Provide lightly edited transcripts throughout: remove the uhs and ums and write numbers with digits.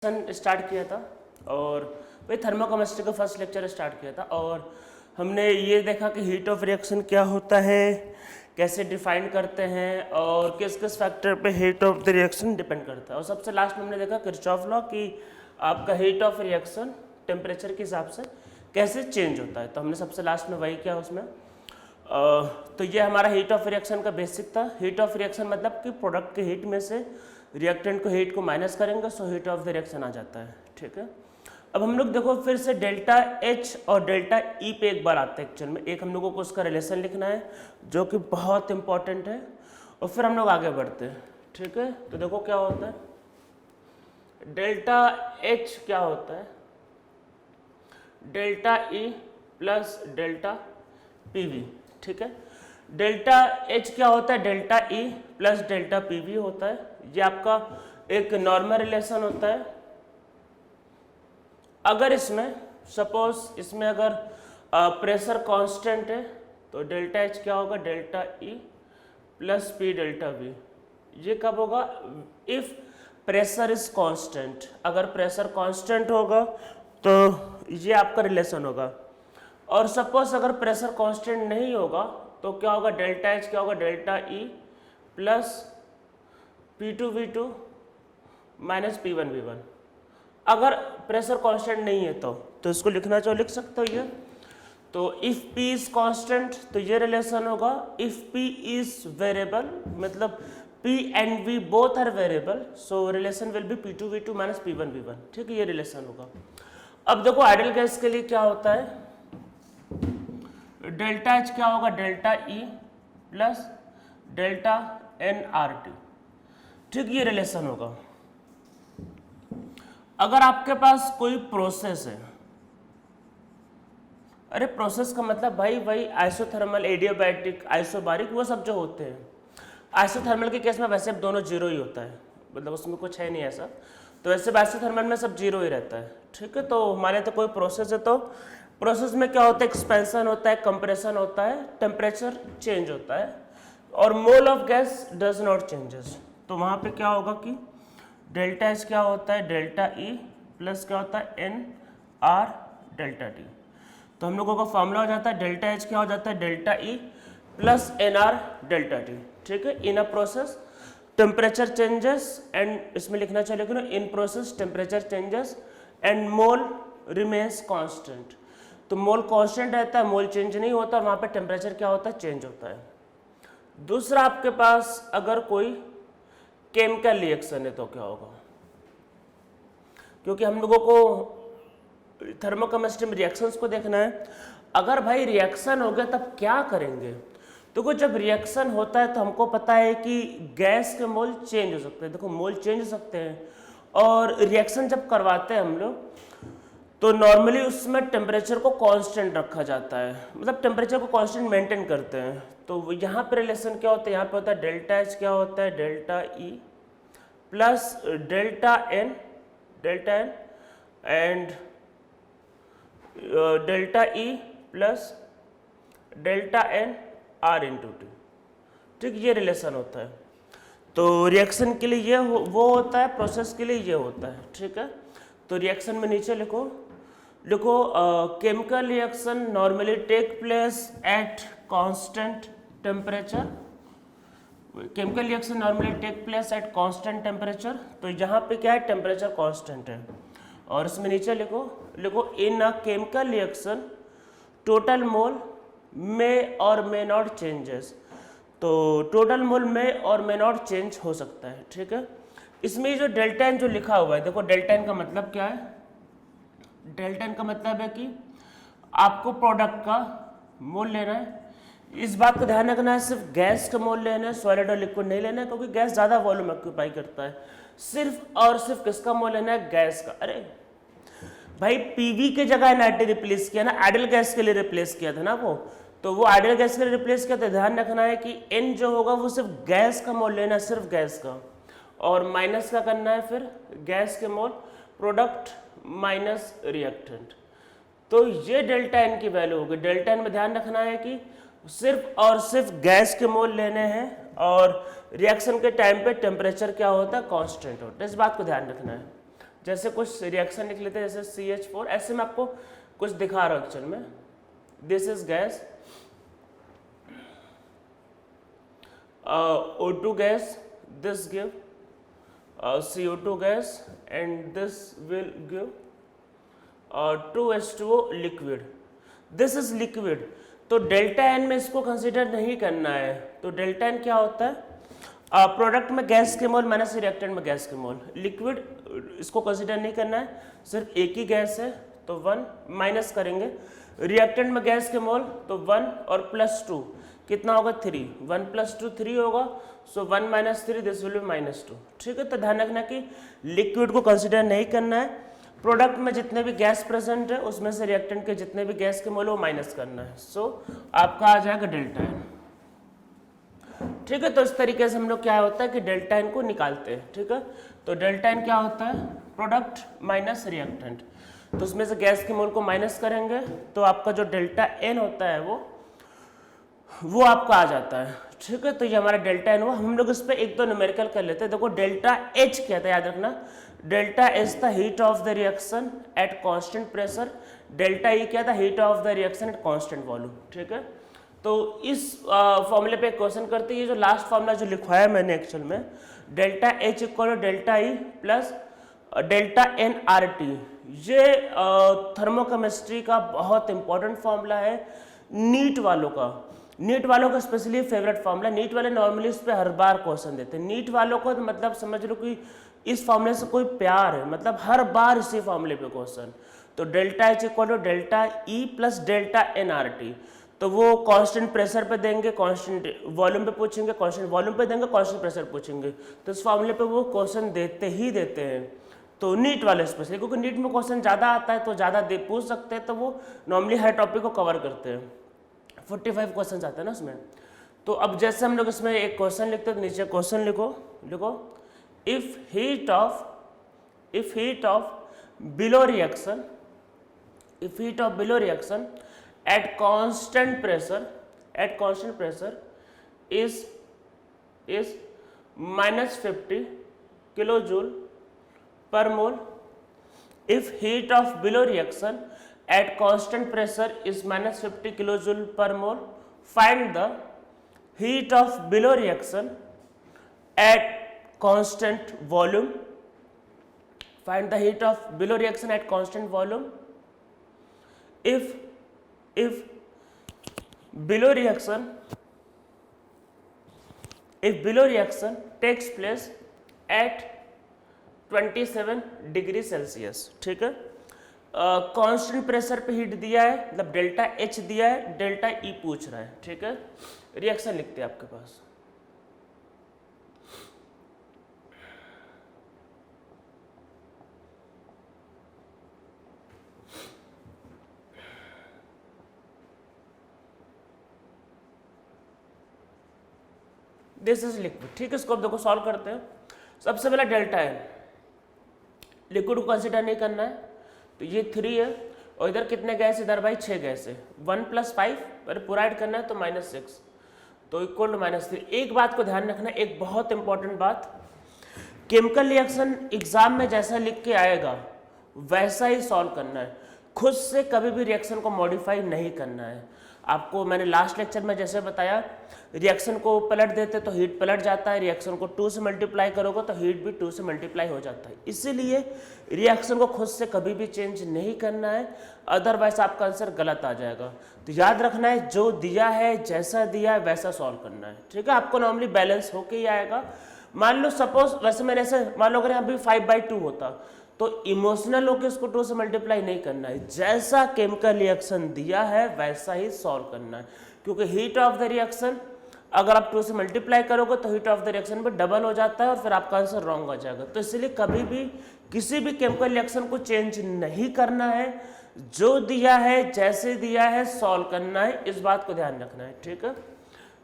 Start किया था और वही थर्मोकेमिस्ट्री का फर्स्ट लेक्चर स्टार्ट किया था और हमने ये देखा कि हीट ऑफ रिएक्शन क्या होता है, कैसे डिफाइन करते हैं और किस किस फैक्टर पे heat of the reaction depend करता है। और सबसे लास्ट में हमने देखा किरचॉफ लॉ कि आपका हीट ऑफ रिएक्शन टेम्परेचर के हिसाब से कैसे चेंज होता है। तो हमने सबसे लास्ट में वही किया उसमें। तो ये हमारा हीट ऑफ रिएक्शन का बेसिक था। हीट ऑफ रिएक्शन मतलब कि प्रोडक्ट के हीट में से रिएक्टेंट को हीट को माइनस करेंगे so heat of the reaction आ जाता है। ठीक है, अब हम लोग देखो फिर से डेल्टा एच और डेल्टा ई पे एक बार आते हैं। एक्चुअल में एक हम लोगों को उसका रिलेशन लिखना है जो कि बहुत इंपॉर्टेंट है और फिर हम लोग आगे बढ़ते हैं। ठीक है, तो देखो क्या होता है, डेल्टा एच क्या होता है, delta E plus delta P V. ठीक है, डेल्टा एच क्या होता है, delta E plus delta P V होता है। ये आपका एक नॉर्मल रिलेशन होता है। अगर इसमें सपोज इसमें अगर प्रेशर कांस्टेंट है तो डेल्टा एच क्या होगा, delta E plus P delta we. ये कब होगा, इफ प्रेशर इज कांस्टेंट। अगर प्रेशर कांस्टेंट होगा तो ये आपका रिलेशन होगा। और सपोज अगर प्रेशर कांस्टेंट नहीं होगा तो क्या होगा, डेल्टा एच क्या होगा, delta E plus P two V two minus P one V one. अगर प्रेशर कांस्टेंट नहीं है तो इसको लिखना चाहो लिख सकते हो ये। तो इफ P इज कांस्टेंट तो ये रिलेशन होगा। इफ P इज वेरिएबल मतलब P and V both are variable so relation will be P2V2 minus P1V1। ठीक है, ये रिलेशन होगा। अब देखो आइडियल गैस के लिए क्या होता है, डेल्टा एच क्या होगा, delta E plus delta N R T. ठीक, ये रिलेशन होगा। अगर आपके पास कोई प्रोसेस है, अरे प्रोसेस का मतलब भाई वही आइसोथर्मल, एडियाबैटिक, आइसोबारिक वो सब जो होते हैं। आइसोथर्मल के केस में वैसे दोनों जीरो ही होता है, मतलब उसमें कुछ है नहीं ऐसा। तो वैसे आइसोथर्मल में सब जीरो ही रहता है। ठीक है, तो हमारे तो कोई प्रोसेस है तो प्रोसेस में क्या होता है, एक्सपेंशन होता है, कंप्रेशन होता है, टेम्परेचर चेंज होता है और mole of gas does not changes. तो वहाँ पे क्या होगा कि डेल्टा एच क्या होता है, डेल्टा ई प्लस क्या होता है, एन आर डेल्टा टी। तो हम लोगों का फॉर्मूला हो जाता है डेल्टा एच क्या हो जाता है, delta E plus N R delta T. ठीक है, in a process temperature changes and इसमें लिखना चाहिए लेकिन in process temperature changes and mole remains constant. तो मोल कांस्टेंट रहता है, मोल चेंज नहीं होता और वहाँ पे टेम्परेचर क्या होता है, चेंज होता है। दूसरा आपके पास अगर कोई केमिकल रिएक्शन है तो क्या होगा, क्योंकि हम लोगों को थर्मोकेमिस्ट्री में रिएक्शंस को देखना है। अगर भाई रिएक्शन हो गया तब क्या करेंगे, तो कुछ जब रिएक्शन होता है तो हमको पता है कि गैस के मोल चेंज हो सकते हैं। देखो मोल चेंज हो सकते हैं और रिएक्शन जब करवाते हैं हम लोग तो नॉर्मली उसमें टेम्परेचर को कांस्टेंट रखा जाता है, मतलब टेम्परेचर को कांस्टेंट मेंटेन करते हैं। तो यहाँ पे रिलेशन क्या होता है, यहाँ पे होता है डेल्टा एच क्या होता है, delta E plus delta N and delta E plus delta N R into T. ठीक, ये रिलेशन होता है। तो रिएक्शन के लिए ये वो होता है, प्रोसेस के लिए ये होता है। ठीक है, तो रिएक्शन में नीचे लिखो chemical reaction normally take place at constant temperature. Chemical reaction normally take place at constant temperature. तो यहाँ पे क्या है, टेम्परेचर कांस्टेंट है और इसमें नीचे लिखो in a chemical reaction total mole may और मे नॉट चेंजेस। तो टोटल मोल मे और मे नॉट चेंज हो सकता है। ठीक है, इसमें जो डेल्टा एन जो लिखा हुआ है, देखो डेल्टा एन का मतलब क्या है, डेल्टा एन का मतलब है कि आपको प्रोडक्ट का मोल लेना है। इस बात को ध्यान रखना है, सिर्फ गैस का मोल लेना है, सॉलिड और लिक्विड नहीं लेना है, क्योंकि गैस ज़्यादा वॉल्यूम ऑक्यूपाई करता है। सिर्फ और सिर्फ किसका मोल लेना है, गैस का। अरे भाई पीवी के जगह एनआईटी रिप्लेस किया ना, आइडियल गैस के लिए रिप्लेस किया था ना तो वो आइडियल गैस के लिए रिप्लेस किया। तो ध्यान रखना है कि एन जो होगा वो सिर्फ गैस का मोल लेना है, सिर्फ गैस का, और माइनस का करना है फिर गैस के मोल प्रोडक्ट माइनस रिएक्टेंट। तो ये डेल्टा एन की वैल्यू होगी। डेल्टा एन में ध्यान रखना है कि सिर्फ और सिर्फ गैस के मोल लेने हैं और रिएक्शन के टाइम पे टेम्परेचर क्या होता है, कांस्टेंट होता है। इस बात को ध्यान रखना है। जैसे कुछ रिएक्शन लिख लेते हैं, जैसे CH4, ऐसे मैं आपको कुछ दिखा रहा हूँ एक्चुअल में। This is gas, O2 gas, this give CO2 gas, and this will give 2H2O liquid. This is liquid. तो डेल्टा एन में इसको कंसिडर नहीं करना है। तो डेल्टा एन क्या होता है? प्रोडक्ट में गैस के मोल माइनस रिएक्टेंट में गैस के मोल। लिक्विड इसको कंसिडर नहीं करना है, सिर्फ एक ही गैस है तो 1 माइनस करेंगे। रिएक्टेंट में गैस के मोल तो 1 और +2 कितना होगा 3, 1 + 2 3 होगा, सो 1 - 3 दिस विल बी -2। ठीक है, तो ध्यान रखना कि लिक्विड को कंसिडर नहीं करना है। प्रोडक्ट में जितने भी गैस प्रेजेंट है उसमें से रिएक्टेंट के जितने भी गैस के मोल वो माइनस करना है। सो आपका आ जाएगा डेल्टा एन। ठीक है, तो इस तरीके से हम लोग क्या होता है कि डेल्टा एन को निकालते हैं। ठीक है, तो डेल्टा एन क्या होता है? Product minus reactant. तो उसमें से गैस के मोल को माइनस करेंगे तो आपका जो डेल्टा एन होता है वो आपका आ जाता है। ठीक है, तो ये हमारा डेल्टा एन हुआ। हम लोग इस पर एक दो न्यूमेरिकल कर लेते हैं। देखो डेल्टा एच क्या था, याद रखना, डेल्टा एच था heat of the reaction at constant pressure, delta E क्या था, heat of the reaction at constant volume. ठीक है, तो इस फॉर्मूले पे क्वेश्चन करते हैं। ये जो लास्ट फॉर्मूला जो लिखवाया मैंने एक्चुअल में, delta H equal to delta E plus delta N R T, ये थर्मोकेमिस्ट्री का बहुत इंपॉर्टेंट फॉर्मूला है नीट वालों का। नीट वालों का स्पेशली फेवरेट फॉर्मूला। नीट वाले नॉर्मली इस पे हर बार क्वेश्चन देते हैं। नीट वालों को तो मतलब समझ लो कि इस फॉर्मूले से कोई प्यार है, मतलब हर बार इसी फॉर्मूले पे क्वेश्चन। तो delta H equal to delta E plus delta N R T, तो वो कांस्टेंट प्रेशर पे देंगे, कांस्टेंट वॉल्यूम पे पूछेंगे, कांस्टेंट वॉल्यूम पे देंगे, कांस्टेंट प्रेशर पूछेंगे। तो इस फॉर्मूले पे वो क्वेश्चन देते ही देते हैं। तो नीट वाले स्पेशली, क्योंकि नीट में क्वेश्चन ज़्यादा आता है तो ज़्यादा पूछ सकते हैं, तो वो नॉर्मली हर टॉपिक को कवर करते हैं। 45 क्वेश्चन आते हैं ना उसमें। तो अब जैसे हम लोग इसमें एक क्वेश्चन लिखते हैं तो नीचे क्वेश्चन लिखो if heat of below reaction at constant pressure is -50 kilojoule per mole. If heat of below reaction at constant pressure is -50 kilojoule per mole, find the heat of below reaction at constant volume. Find the heat of below reaction at constant volume. If below reaction takes place at 27 degree Celsius. ठीक है, constant pressure पे heat दिया है, मतलब delta H दिया है, delta ई पूछ रहा है। ठीक है, रिएक्शन लिखते हैं आपके पास। This is liquid. ठीक है, इसको अब देखो सॉल्व करते हैं। सबसे पहला डेल्टा है, लिक्विड को कंसिडर नहीं करना है, तो ये 3 है और इधर कितने गैस, इधर भाई 6 गैस है। 1 + 5 पर पूरा ऐड करना है तो -6, तो इक्वल टू -3। एक बात को ध्यान रखना, एक बहुत इंपॉर्टेंट बात, केमिकल रिएक्शन एग्जाम में जैसा लिख के आएगा वैसा ही सॉल्व करना है। खुद से कभी भी रिएक्शन को मॉडिफाई नहीं करना है। आपको मैंने लास्ट लेक्चर में जैसे बताया, रिएक्शन को पलट देते तो हीट पलट जाता है, रिएक्शन को 2 से मल्टीप्लाई करोगे तो हीट भी 2 से मल्टीप्लाई हो जाता है। इसीलिए रिएक्शन को खुद से कभी भी चेंज नहीं करना है, अदरवाइज आपका आंसर गलत आ जाएगा। तो याद रखना है, जो दिया है जैसा दिया है वैसा सॉल्व करना है। ठीक है, आपको नॉर्मली बैलेंस होके ही आएगा। मान लो सपोज, वैसे मैंने ऐसे मान लो अगर यहाँ भी 5/2 होता तो इमोशनल होकर इसको 2 से मल्टीप्लाई नहीं करना है, जैसा केमिकल रिएक्शन दिया है वैसा ही सॉल्व करना है। क्योंकि हीट ऑफ द रिएक्शन अगर आप 2 से मल्टीप्लाई करोगे तो हीट ऑफ द रिएक्शन पे डबल हो जाता है और फिर आपका आंसर रॉन्ग हो जाएगा। तो इसलिए कभी भी किसी भी केमिकल रिएक्शन को चेंज नहीं करना है, जो दिया है जैसे दिया है सॉल्व करना है, इस बात को ध्यान रखना है। ठीक है,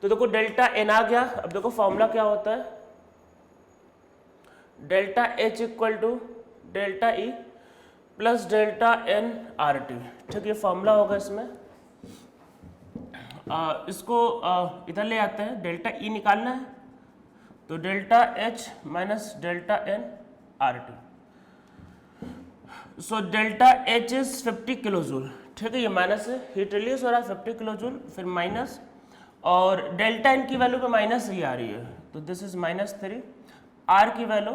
तो देखो डेल्टा एन आ गया। अब देखो फॉर्मूला क्या होता है, delta H equal to delta E plus delta N R T. ठीक, ये फॉर्मूला होगा इसमें। इसको इधर ले आते हैं, डेल्टा ई निकालना है तो delta H minus delta N R T. So delta H is 50 kilo joule, ठीक है, ये माइनस है, हीट रिलीज हो रहा है 50 किलो जूल, फिर माइनस, और डेल्टा एन की वैल्यू पे माइनस ही आ रही है, तो दिस इज -3, आर की वैल्यू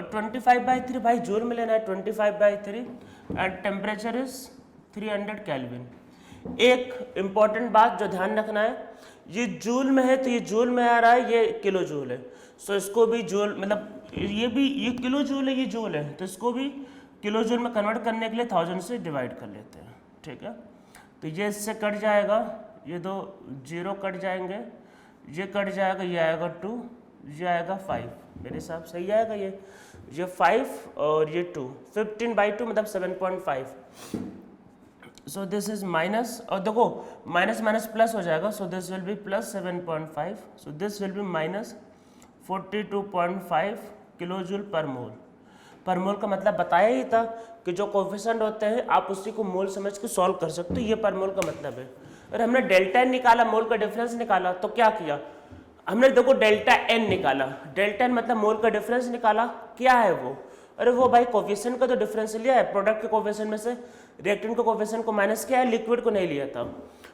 25/3, भाई जूल में लेना है, 25/3, एंड टेम्परेचर इज 300 केल्विन। एक इम्पॉर्टेंट बात जो ध्यान रखना है, ये जूल में है तो ये जूल में आ रहा है, ये किलो जूल है, सो इसको भी जूल, मतलब ये किलो जूल है, ये जूल है, तो इसको भी किलो जूल में कन्वर्ट करने के लिए 1000 से डिवाइड कर लेते हैं, ठीक है। तो ये इससे कट जाएगा, ये दो 0 कट जाएंगे, ये कट जाएगा, ये आएगा 2, ये आएगा 5, मेरे हिसाब से सही आएगा, ये 5 और ये 2, 15/2 मतलब 7.5। सो दिस इज माइनस, और देखो माइनस माइनस प्लस हो जाएगा, so this will be plus 7.5, so this will be minus 42.5 kilojoule per mole. पर मोल का मतलब बताया ही था कि जो कोफिशिएंट होते हैं आप उसी को मोल समझ के सॉल्व कर सकते हो, ये पर मोल का मतलब है। और हमने डेल्टा एन निकाला, मोल का डिफरेंस निकाला, तो क्या किया हमने, देखो डेल्टा एन निकाला, डेल्टा एन मतलब मोल का डिफरेंस निकाला, क्या है वो, अरे वो भाई कोफिशिएंट का तो डिफरेंस लिया है, प्रोडक्ट के कोफिशिएंट में से रिएक्टेंट के कोफिशिएंट को माइनस किया है, लिक्विड को नहीं लिया था,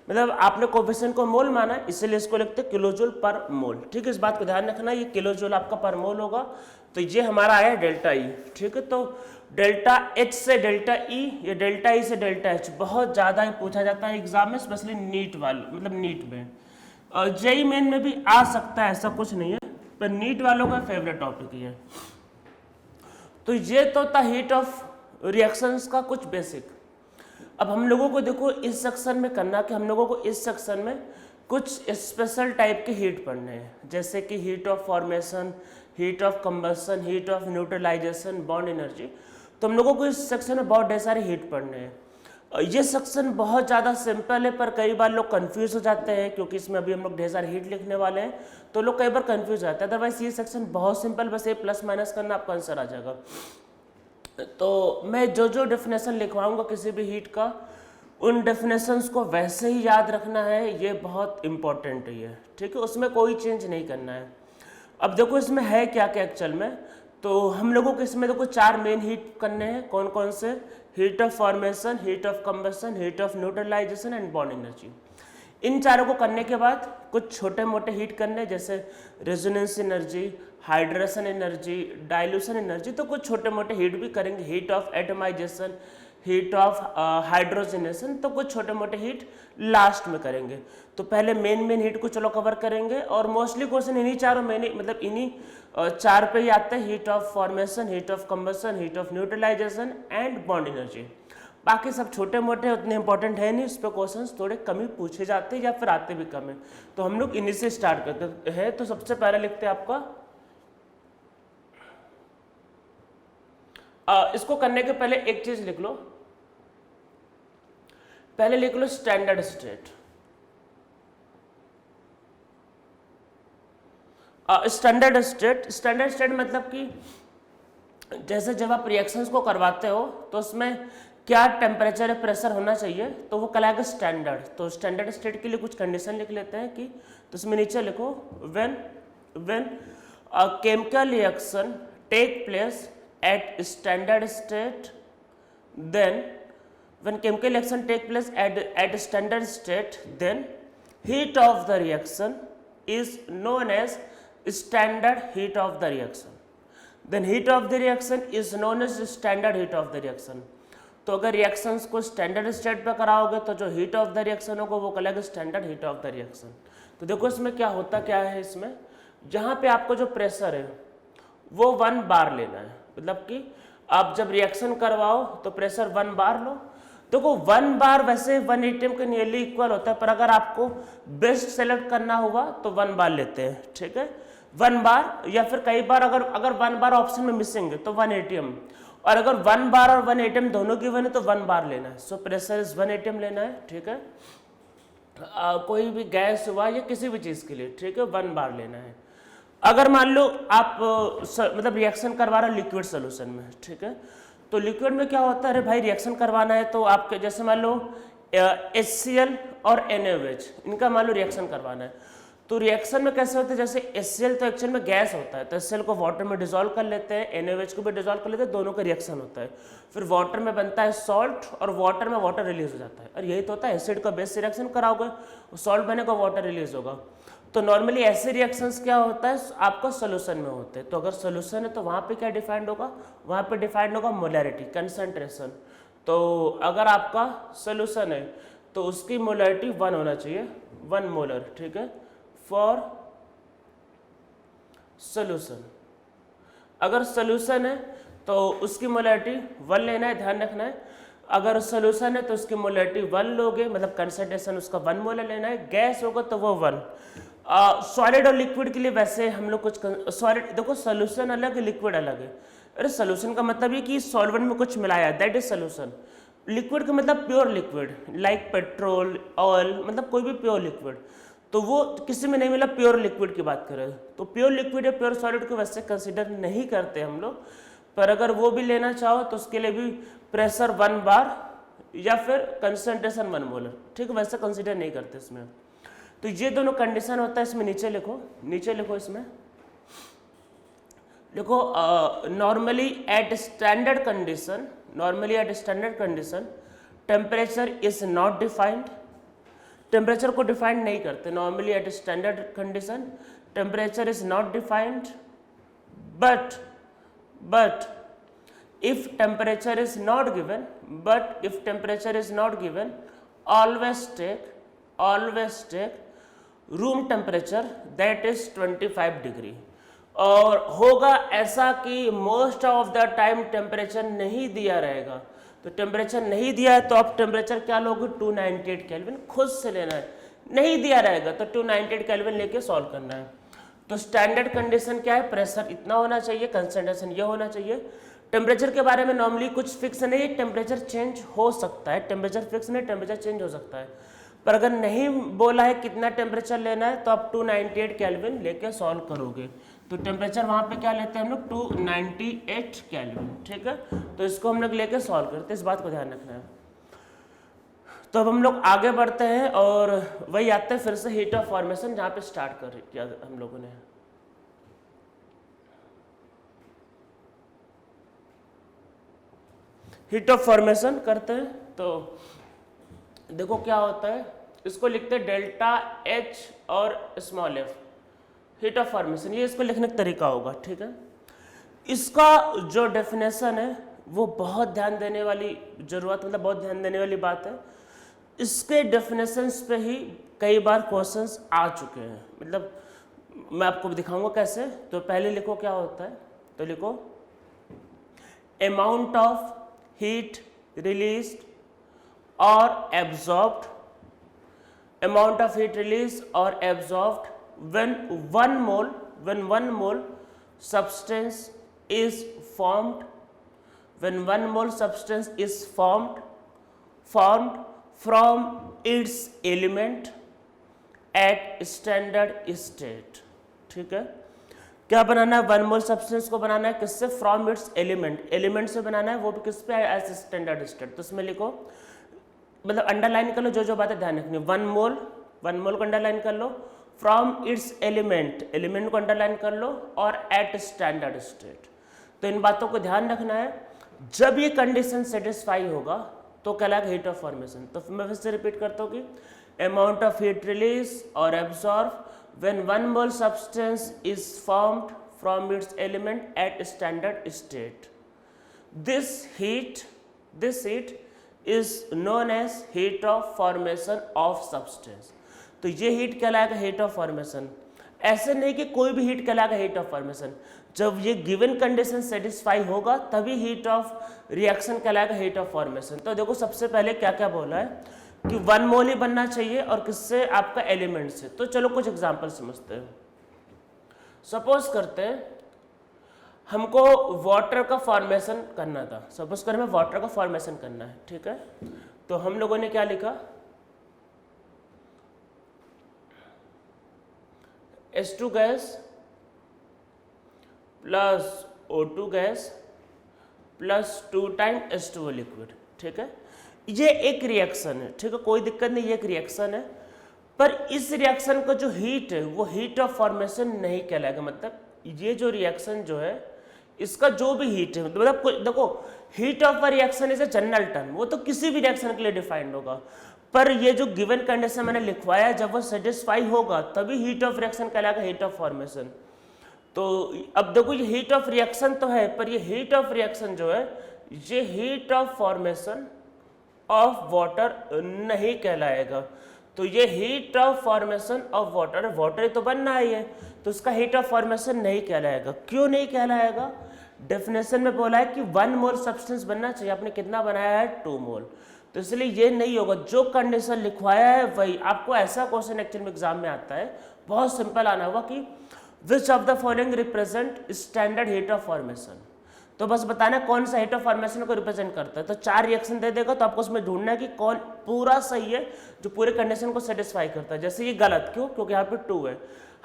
मतलब आपने कोफिशिएंट को मोल माना, इसलिए इसको लिखते किलो जूल पर मोल, ठीक है। इस बात को ध्यान रखना, ये किलो जूल आपका पर मोल होगा, तो ये हमारा आया डेल्टा ई, ठीक है। तो डेल्टा एच से डेल्टा ई या डेल्टा ई से डेल्टा एच बहुत ज़्यादा ही पूछा जाता है एग्जाम में, स्पेशली नीट वाले, मतलब नीट में, और जेई मेन में भी आ सकता है, ऐसा कुछ नहीं है, पर नीट वालों का फेवरेट टॉपिक ही है। तो ये तो था हीट ऑफ रिएक्शंस का कुछ बेसिक। अब हम लोगों को देखो इस सेक्शन में करना कि हम लोगों को इस सेक्शन में कुछ स्पेशल टाइप के हीट पढ़ने हैं, जैसे कि heat of formation, heat of combustion, heat of neutralization, bond energy. तो हम लोगों को इस सेक्शन में बहुत ढेर सारे हीट पढ़ने हैं। ये सेक्शन बहुत ज़्यादा सिंपल है, पर कई बार लोग कंफ्यूज हो जाते हैं, क्योंकि इसमें अभी हम लोग ढेर सारे हीट लिखने वाले हैं, तो लोग कई बार कंफ्यूज हो जाते हैं। अदरवाइज ये सेक्शन बहुत सिंपल, बस ये प्लस माइनस करना आपका आंसर आ जाएगा। तो मैं जो जो डेफिनेशन लिखवाऊंगा किसी भी हीट का, उन डेफिनेशंस को वैसे ही याद रखना है, ये बहुत इंपॉर्टेंट है, ठीक है, उसमें कोई चेंज नहीं करना है। अब देखो इसमें है क्या क्या एक्चुअल में, तो हम लोगों को इसमें देखो 4 मेन हीट करने हैं, कौन कौन से, heat of formation, heat of combustion, heat of neutralisation and bond energy. इन चारों को करने के बाद कुछ छोटे मोटे हीट करने, जैसे resonance energy, hydration energy, dilution energy, तो कुछ छोटे मोटे हीट भी करेंगे, heat of atomization, heat of hydrogenation, तो कुछ छोटे मोटे हीट लास्ट में करेंगे। तो पहले मेन हीट को चलो कवर करेंगे, और मोस्टली क्वेश्चन इन्हीं चारों मतलब इन्हीं 4 पे ही आते हैं, heat of formation, heat of combustion, heat of neutralisation and bond energy. बाकी सब छोटे मोटे उतने इंपॉर्टेंट है नहीं, उस पर क्वेश्चन थोड़े कम ही पूछे जाते हैं या फिर आते भी कम है, तो हम लोग इन्हीं से स्टार्ट करते हैं। तो सबसे पहले लिखते हैं आपका, इसको करने के पहले एक चीज लिख लो, पहले लिख लो स्टैंडर्ड स्टेट। स्टैंडर्ड स्टेट मतलब कि जैसे जब आप रिएक्शंस को करवाते हो तो उसमें क्या टेम्परेचर या प्रेशर होना चाहिए, तो वो कहलाएगा स्टैंडर्ड। तो स्टैंडर्ड स्टेट के लिए कुछ कंडीशन लिख लेते हैं कि, तो उसमें नीचे लिखो when a chemical reaction take place at standard state, then when chemical reaction take place at standard state, then heat of the reaction is known as standard heat of the reaction, then heat of the reaction is known as standard heat of the reaction। तो अगर reactions को standard state पे कराओगे तो जो heat of the reaction होगा वो कहलाएगा standard heat of the reaction. तो देखो इसमें क्या होता क्या है, इसमें जहाँ पे आपको जो प्रेशर है वो 1 बार लेना है, मतलब कि आप जब रिएक्शन करवाओ तो प्रेशर 1 बार लो। देखो 1 बार वैसे 1 atm के नियरली इक्वल होता है, पर अगर आपको बेस्ट सेलेक्ट करना हुआ तो 1 बार लेते हैं, ठीक है, 1 बार, या फिर कई बार अगर 1 बार ऑप्शन में मिसिंग है तो 1 atm, और अगर 1 बार और 1 atm दोनों गिवन है तो 1 बार लेना है। सो प्रेशर इज 1 atm लेना है, ठीक है, कोई भी गैस हुआ या किसी भी चीज के लिए, ठीक है, 1 बार लेना है। अगर मान लो आप मतलब रिएक्शन करवा रहे हो लिक्विड सोल्यूशन में, ठीक है, तो लिक्विड में क्या होता है, अरे भाई रिएक्शन करवाना है तो आपके जैसे मान लो HCl और NaOH, इनका मान लो रिएक्शन करवाना है, तो रिएक्शन में कैसे होता है, जैसे HCl तो एक्चुअल में गैस होता है, तो HCl को वाटर में डिजोल्व कर लेते हैं, NaOH को भी डिजोल्व कर लेते हैं, दोनों का रिएक्शन होता है, फिर वाटर में बनता है सॉल्ट और वाटर में वाटर रिलीज हो जाता है। और यही तो होता है, एसिड का बेस रिएक्शन कराओगे, सॉल्ट बनेगा, वाटर रिलीज होगा। तो नॉर्मली ऐसे रिएक्शंस क्या होता है, आपका सोल्यूशन में होते हैं। तो अगर सोल्यूशन है तो वहाँ पे क्या डिफाइंड होगा, वहाँ पे डिफाइंड होगा मोलैरिटी, कंसंट्रेशन। तो अगर आपका सोल्यूशन है तो उसकी मोलैरिटी 1 होना चाहिए, 1 मोलर, ठीक है, फॉर सोल्यूशन। अगर सोल्यूशन है तो उसकी मोलैरिटी 1 लेना है, ध्यान रखना है। अगर सोल्यूशन है तो उसकी मोलैरिटी 1 लोगे, मतलब कंसंट्रेशन उसका 1 मोलर लेना है। गैस होगा तो वो 1। सॉलिड और लिक्विड के लिए वैसे हम लोग कुछ सॉलिड, देखो सोल्यूशन अलग है, लिक्विड अलग है। अरे सोल्यूशन का मतलब ये कि सॉल्वेंट में कुछ मिलाया, दैट इज सोल्यूशन। लिक्विड का मतलब pure liquid, like petrol, oil, मतलब कोई भी प्योर लिक्विड। तो वो किसी में नहीं मिला, प्योर लिक्विड की बात करें तो प्योर लिक्विड या प्योर सॉलिड को वैसे कंसिडर नहीं करते हम लोग, पर अगर वो भी लेना चाहो तो उसके लिए भी प्रेशर 1 बार या फिर कंसंट्रेशन 1 मोलर, ठीक है, वैसे कंसिडर नहीं करते इसमें। तो ये दोनों कंडीशन होता है इसमें, नीचे लिखो, नीचे लिखो इसमें देखो, normally at standard condition, normally at standard condition temperature is not defined, temperature को डिफाइंड नहीं करते। Normally at standard condition temperature is not defined, but if temperature is not given, always take room temperature, that is 25 degree. और होगा ऐसा कि most of the time temperature नहीं दिया रहेगा, तो टेम्परेचर नहीं दिया है तो आप टेम्परेचर क्या लोगे, 298 केल्विन खुद से लेना है। नहीं दिया रहेगा तो 298 केल्विन लेके सॉल्व करना है। तो स्टैंडर्ड कंडीशन क्या है, प्रेशर इतना होना चाहिए, कंसंट्रेशन ये होना चाहिए। टेम्परेचर के बारे में नॉर्मली कुछ फिक्स नहीं है, टेम्परेचर चेंज हो सकता है, टेम्परेचर फिक्स नहीं, टेम्परेचर चेंज हो सकता है। पर अगर नहीं बोला है कितना टेम्परेचर लेना है तो आप 298 केल्विन लेके सॉल्व करोगे। तो टेम्परेचर वहाँ पे क्या लेते हैं हम लोग, 298 केल्विन, ठीक है। तो इसको हम लोग लेके सॉल्व करते हैं, इस बात को ध्यान रखना है। तो अब हम लोग आगे बढ़ते हैं और वही आते हैं फिर से हीट ऑफ फॉर्मेशन, जहाँ पे स्टार्ट कर किया हम लोगों ने। हीट ऑफ फॉर्मेशन करते हैं तो देखो क्या होता है, इसको लिखते हैं डेल्टा H और small f, heat of formation, ये इसको लिखने का तरीका होगा, ठीक है। इसका जो डेफिनेशन है वो बहुत ध्यान देने वाली जरूरत, मतलब बहुत ध्यान देने वाली बात है। इसके डेफिनेशंस पे ही कई बार क्वेश्चंस आ चुके हैं, मतलब मैं आपको दिखाऊंगा कैसे। तो पहले लिखो क्या होता है, तो लिखो अमाउंट ऑफ हीट रिलीज्ड और absorbed, amount of heat release और absorbed when 1 mole substance is formed, when 1 mole substance is formed from its element at standard state, ठीक है। क्या बनाना है, 1 मोल सब्सटेंस को बनाना है किससे, फ्रॉम इट्स एलिमेंट, एलिमेंट से बनाना है, वो भी किस पे, एज स्टैंडर्ड स्टेट। तो इसमें लिखो, मतलब अंडरलाइन कर लो जो बातें ध्यान रखनी, 1 मोल को अंडरलाइन कर लो, फ्रॉम इट्स एलिमेंट को अंडरलाइन कर लो, और एट स्टैंडर्ड स्टेट। तो इन बातों को ध्यान रखना है। जब ये कंडीशन सेटिस्फाई होगा तो कहलाएगा हीट ऑफ फॉर्मेशन। तो मैं फिर से रिपीट करता हूँ कि अमाउंट ऑफ हीट रिलीज और absorb when 1 mole substance is formed from its element at standard state. This heat is known as heat of formation of substance. तो ये हीट कहलाएगा हीट ऑफ फॉर्मेशन। ऐसे नहीं कि कोई भी हीट कहलाएगा हीट ऑफ फॉर्मेशन, जब ये गिवन कंडीशन सेटिस्फाई होगा तभी हीट ऑफ रिएक्शन कहलाएगा हीट ऑफ फॉर्मेशन। तो देखो सबसे पहले क्या क्या बोला है कि 1 मोल ही बनना चाहिए, और किससे, आपका एलिमेंट से। तो चलो कुछ एग्जांपल समझते हैं। सपोज करते हैं हमको वाटर का फॉर्मेशन करना था, सपोज करें हमें वाटर का फॉर्मेशन करना है, ठीक है। तो हम लोगों ने क्या लिखा, H2 gas plus O2 gas plus 2 time H2O liquid, ठीक है। ये एक रिएक्शन है, ठीक है, कोई दिक्कत नहीं, ये एक रिएक्शन है। पर इस रिएक्शन का जो हीट है वो हीट ऑफ फॉर्मेशन नहीं कहलाएगा। मतलब ये जो रिएक्शन जो है इसका जो भी हीट है, मतलब देखो heat of a reaction is a general term, वो तो किसी भी रिएक्शन के लिए डिफाइंड होगा, पर ये जो गिवन कंडीशन मैंने लिखवाया जब वो सेटिस्फाई होगा तभी हीट ऑफ रिएक्शन कहलाएगा हीट ऑफ फॉर्मेशन। तो अब देखो ये हीट ऑफ रिएक्शन तो है, पर ये हीट ऑफ रिएक्शन जो है ये heat of formation of water नहीं कहलाएगा। तो ये heat of formation of water, water तो बनना है ये, तो उसका हीट ऑफ फॉर्मेशन नहीं कहलाएगा। क्यों नहीं कहलाएगा? डेफिनेशन में बोला है कि 1 मोल सब्सटेंस बनना चाहिए, आपने कितना बनाया है 2 मोल, तो इसलिए ये नहीं होगा। जो कंडीशन लिखवाया है वही आपको, ऐसा क्वेश्चन एक्चुअल में एग्जाम में आता है, बहुत सिंपल आना होगा कि which of the following represent standard heat of formation, तो बस बताना कौन सा हीट ऑफ फॉर्मेशन को रिप्रेजेंट करता है। तो 4 रिएक्शन दे देगा तो आपको उसमें ढूंढना है कि कौन पूरा सही है जो पूरे कंडीशन को सेटिस्फाई करता है। जैसे ये गलत, क्यों? क्योंकि यहाँ पे 2 है,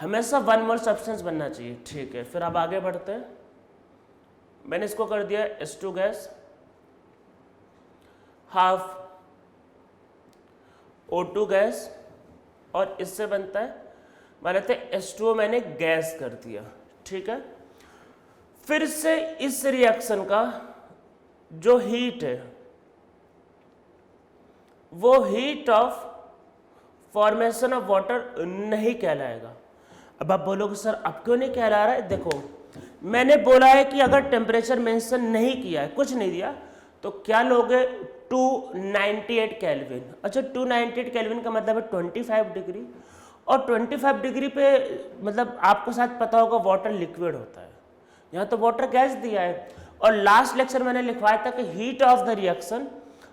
हमेशा 1 मोल सब्सटेंस बनना चाहिए। ठीक है, फिर अब आगे बढ़ते हैं। मैंने इसको कर दिया H2 gas, half O2 gas, और इससे बनता है मान लेते H2O मैंने गैस कर दिया। ठीक है, फिर से इस रिएक्शन का जो हीट है वो heat of formation of water नहीं कहलाएगा। अब आप बोलोगे सर अब क्यों नहीं कहला रहा है? देखो मैंने बोला है कि अगर टेम्परेचर मेंशन नहीं किया है, कुछ नहीं दिया, तो क्या लोगे 298 केल्विन। अच्छा 298 केल्विन का मतलब है 25 डिग्री, और 25 डिग्री पे मतलब आपको शायद पता होगा वाटर लिक्विड होता है, यहाँ तो वाटर गैस दिया है। और लास्ट लेक्चर मैंने लिखवाया था कि heat of the reaction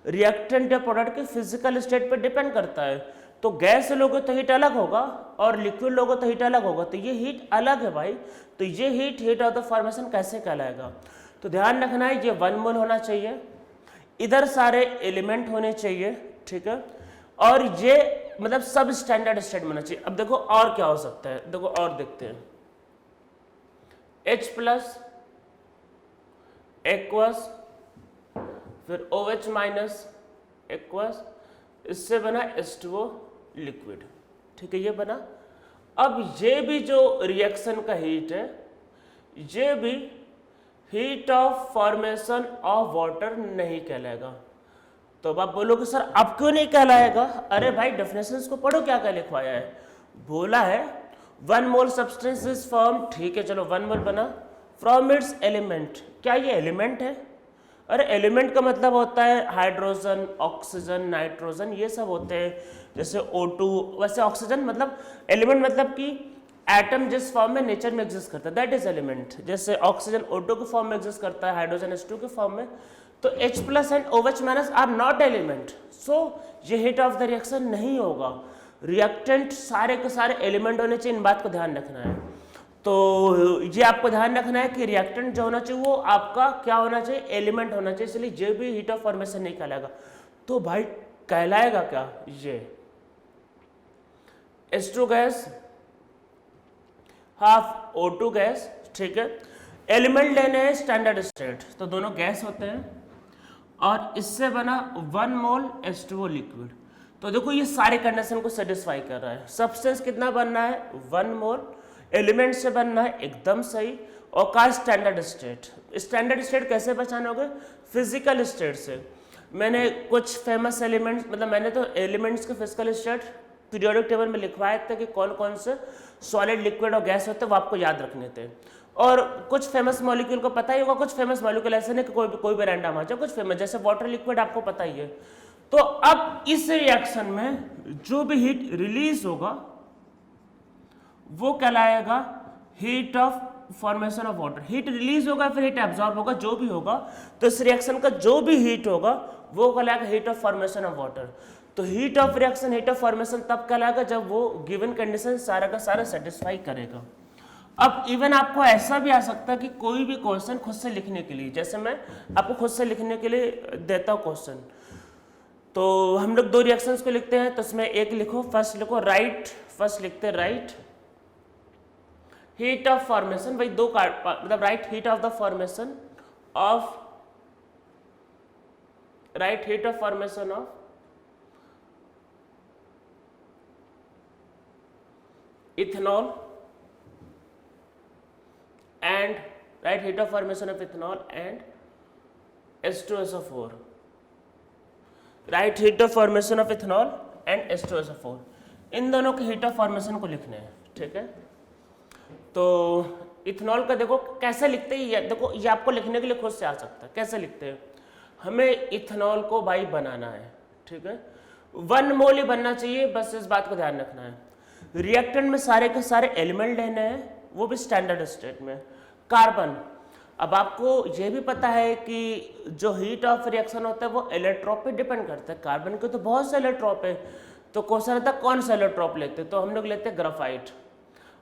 reactant या प्रोडक्ट के फिजिकल स्टेट पे डिपेंड करता है। तो गैस लोगे तो हीट अलग होगा और लिक्विड लोगे तो हीट अलग होगा, तो ये हीट अलग है भाई। तो ये हीट ऑफ द फॉर्मेशन कैसे कहलाएगा? तो ध्यान रखना है ये 1 मोल होना चाहिए, इधर सारे एलिमेंट होने चाहिए। ठीक है, और ये मतलब सब स्टैंडर्ड स्टेट में होना चाहिए। अब देखो और क्या हो सकता है, देखो और देखते हैं। H प्लस एक्वस, फिर OH माइनस एक्वस, इससे बना H2O लिक्विड। ठीक है, ये बना। अब ये भी जो रिएक्शन का हीट है ये भी heat of formation of water नहीं कहलाएगा। तो अब आप बोलोगे सर अब क्यों नहीं कहलाएगा? अरे भाई डेफिनेशंस को पढ़ो, क्या क्या लिखवाया है। बोला है 1 मोल सब्सटेंस इज फॉर्म, ठीक है चलो 1 मोल बना, फ्रॉम इट्स एलिमेंट। क्या ये एलिमेंट है? अरे एलिमेंट का मतलब होता है हाइड्रोजन, ऑक्सीजन, नाइट्रोजन, ये सब होते हैं। जैसे O2, वैसे ऑक्सीजन मतलब एलिमेंट मतलब कि एटम जिस फॉर्म में नेचर में एग्जिस्ट करता है दैट इज एलिमेंट। जैसे ऑक्सीजन O2 के फॉर्म में एग्जिस्ट करता है, हाइड्रोजन H2 के फॉर्म में। तो H plus and OH minus are not element, so ये हीट ऑफ द रिएक्शन नहीं होगा। रिएक्टेंट सारे के सारे एलिमेंट होने चाहिए, इन बात को ध्यान रखना है। तो ये आपको ध्यान रखना है कि रिएक्टेंट जो होना चाहिए वो आपका क्या होना चाहिए? एलिमेंट होना चाहिए, इसलिए ये भी हीट ऑफ फॉर्मेशन नहीं कहलाएगा। तो भाई कहलाएगा क्या? ये H2 gas, half O2 gas. ठीक है, एलिमेंट लेने हैं स्टैंडर्ड स्टेट, तो दोनों गैस होते हैं, और इससे बना 1 मोल H2O लिक्विड। तो देखो ये सारे कंडीशन को सेटिस्फाई कर रहा है। सब्सटेंस कितना बनना है? 1 मोल। एलिमेंट से बनना है, एकदम सही। और का स्टैंडर्ड स्टेट, स्टैंडर्ड स्टेट कैसे पहचानोगे? फिजिकल स्टेट से। मैंने कुछ फेमस एलिमेंट्स, मतलब मैंने तो एलिमेंट्स के फिजिकल स्टेट पीरियोडिक टेबल में लिखवाए थे कि कौन कौन से सॉलिड, लिक्विड और गैस होते हैं, वो आपको याद रखने थे। और कुछ फेमस मॉलिक्यूल को पता ही होगा, कुछ फेमस मॉलिक्यूल ऐसे नहीं कि कोई भी रैंडम आ जाए, कुछ फेमस, जैसे वाटर लिक्विड आपको पता ही है। तो अब इस रिएक्शन में जो भी हीट रिलीज होगा वो कहलाएगा heat of formation of water. Heat release होगा फिर हीट एब्जॉर्ब होगा, जो भी होगा, तो इस रिएक्शन का जो भी हीट होगा वो कहलाएगा heat of formation of water. तो heat of reaction, heat of formation तब कहलाएगा जब वो गिवन कंडीशन सारा का सारा सेटिस्फाई करेगा। अब इवन आपको ऐसा भी आ सकता है कि कोई भी क्वेश्चन खुद से लिखने के लिए, जैसे मैं आपको खुद से लिखने के लिए देता हूँ क्वेश्चन, तो हम लोग 2 रिएक्शंस को लिखते हैं, तो इसमें एक लिखो, फर्स्ट लिखो राइट, फर्स्ट लिखते हैं राइट हीट ऑफ फॉर्मेशन, भाई 2 मतलब right heat of the formation of, right heat of formation of ethanol and right heat of formation of ethanol and H2SO4, right heat of formation of ethanol and H2SO4, इन दोनों के heat of formation को लिखने हैं, ठीक है। तो ethanol का देखो कैसे लिखते हैं, ये देखो ये आपको लिखने के लिए खुद से आ सकता है। कैसे लिखते हैं, हमें इथेनॉल को भाई बनाना है, ठीक है, 1 मोल ही बनना चाहिए, बस इस बात को ध्यान रखना है। रिएक्टेंट में सारे के सारे एलिमेंट लेने हैं, वो भी स्टैंडर्ड स्टेट में। कार्बन, अब आपको ये भी पता है कि जो हीट ऑफ रिएक्शन होता है वो इलेक्ट्रॉप पे डिपेंड करता है। कार्बन के तो बहुत से इलेक्ट्रॉप है, तो क्वेश्चन आता है कौन सा इलेक्ट्रॉप लेते हैं, तो हम लोग लेते हैं ग्राफाइट।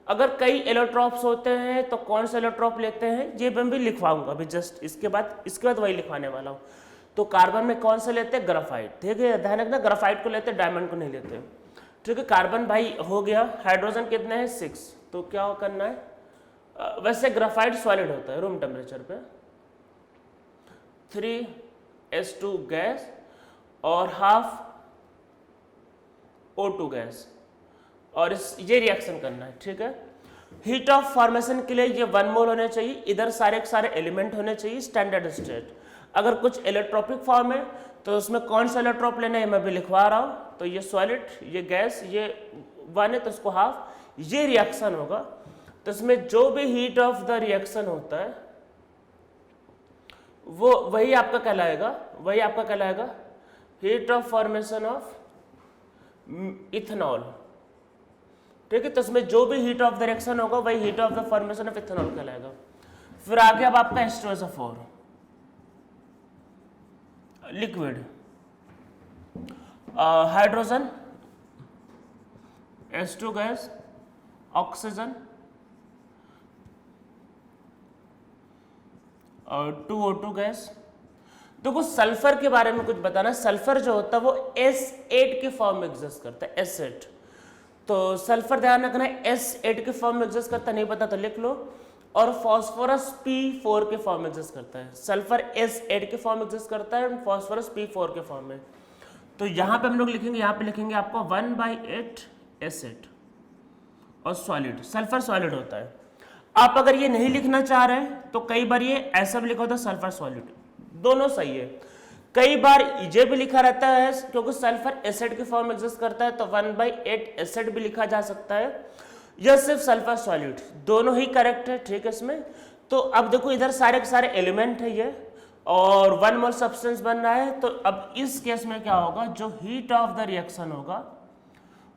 अगर कई इलेक्ट्रॉप्स होते हैं तो कौन सा इलेक्ट्रॉप लेते हैं, ये मैं भी लिखवाऊंगा अभी जस्ट इसके बाद वही लिखवाने वाला हूँ। तो कार्बन में कौन सा लेते हैं, ग्राफाइट, ठीक है, ध्यान रखना ग्राफाइट को लेते हैं, डायमंड को नहीं लेते, ठीक है। कार्बन भाई हो गया, हाइड्रोजन कितने हैं 6, तो क्या करना है, वैसे ग्राफाइट सॉलिड होता है रूम टेम्परेचर पे, 3H2 गैस और हाफ O2 गैस, और ये रिएक्शन करना है, ठीक है। हीट ऑफ फॉर्मेशन के लिए ये 1 मोल होने चाहिए, इधर सारे के सारे एलिमेंट होने चाहिए स्टैंडर्ड स्टेट। अगर कुछ इलेक्ट्रॉपिक फॉर्म है तो उसमें कौन सा इलेक्ट्रॉप लेना है मैं भी लिखवा रहा हूँ। तो ये सॉलिड, ये गैस, ये 1 है तो उसको हाफ, ये रिएक्शन होगा। तो इसमें जो भी हीट ऑफ द रिएक्शन होता है वो वही आपका कहलाएगा heat of formation of ethanol, ठीक है। तो इसमें जो भी हीट ऑफ द रिएक्शन होगा वही heat of the formation of ethanol कहलाएगा। फिर आगे अब आपका H2SO4 liquid, hydrogen, H2 gas, oxygen और 2O2 गैस। देखो सल्फर के बारे में कुछ बताना, सल्फर जो होता है वो S8 के फॉर्म में एग्जिस्ट करता है, S8। तो सल्फर ध्यान रखना है S8 के फॉर्म में एग्जिस्ट करता है, नहीं पता तो लिख लो। और फॉस्फोरस P4 के फॉर्म में एग्जिस्ट करता है। सल्फर S8 के फॉर्म में एग्जिस्ट करता है, फॉस्फोरस P4 के फॉर्म में। तो यहाँ पे हम लोग लिखेंगे, यहाँ पे लिखेंगे आपको 1/8 S8 और सॉलिड, सल्फर सॉलिड होता है। आप अगर ये नहीं लिखना चाह रहे हैं तो कई बार ये ऐसा भी लिखा होता है सल्फर सॉलिड, दोनों सही है। कई बार ये भी लिखा रहता है क्योंकि सल्फर एसिड के फॉर्म में एग्जिस्ट करता है, तो 1/8 एसिड भी लिखा जा सकता है, या सिर्फ सल्फर सॉलिड, दोनों ही करेक्ट है, ठीक है इसमें। तो अब देखो इधर सारे के सारे एलिमेंट है ये, और 1 मोल सब्सटेंस बन रहा है। तो अब इस केस में क्या होगा, जो हीट ऑफ द रिएक्शन होगा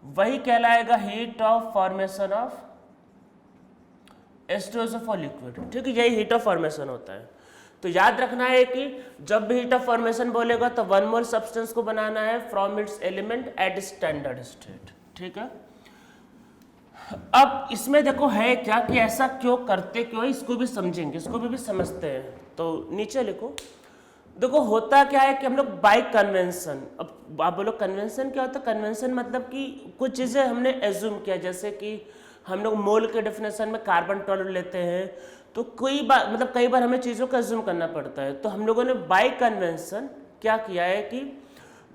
वही कहलाएगा heat of formation of H2SO4 liquid, ठीक है, यही हीट ऑफ फॉर्मेशन होता है। तो याद रखना है कि जब भी हीट ऑफ फॉर्मेशन बोलेगा तो 1 मोल सब्सटेंस को बनाना है from its element at standard state, ठीक है। अब इसमें देखो है क्या कि ऐसा क्यों करते, क्यों, इसको भी समझेंगे, इसको भी समझते हैं। तो नीचे लिखो, देखो होता क्या है कि हम लोग बाय कन्वेंशन, अब आप बोलो कन्वेंशन क्या होता है, कन्वेंशन मतलब कि कुछ चीज़ें हमने एज्यूम किया, जैसे कि हम लोग मोल के डेफिनेशन में कार्बन 12 लेते हैं, तो कई बार हमें चीज़ों का एज्यूम करना पड़ता है। तो हम लोगों ने बाय कन्वेंशन क्या किया है कि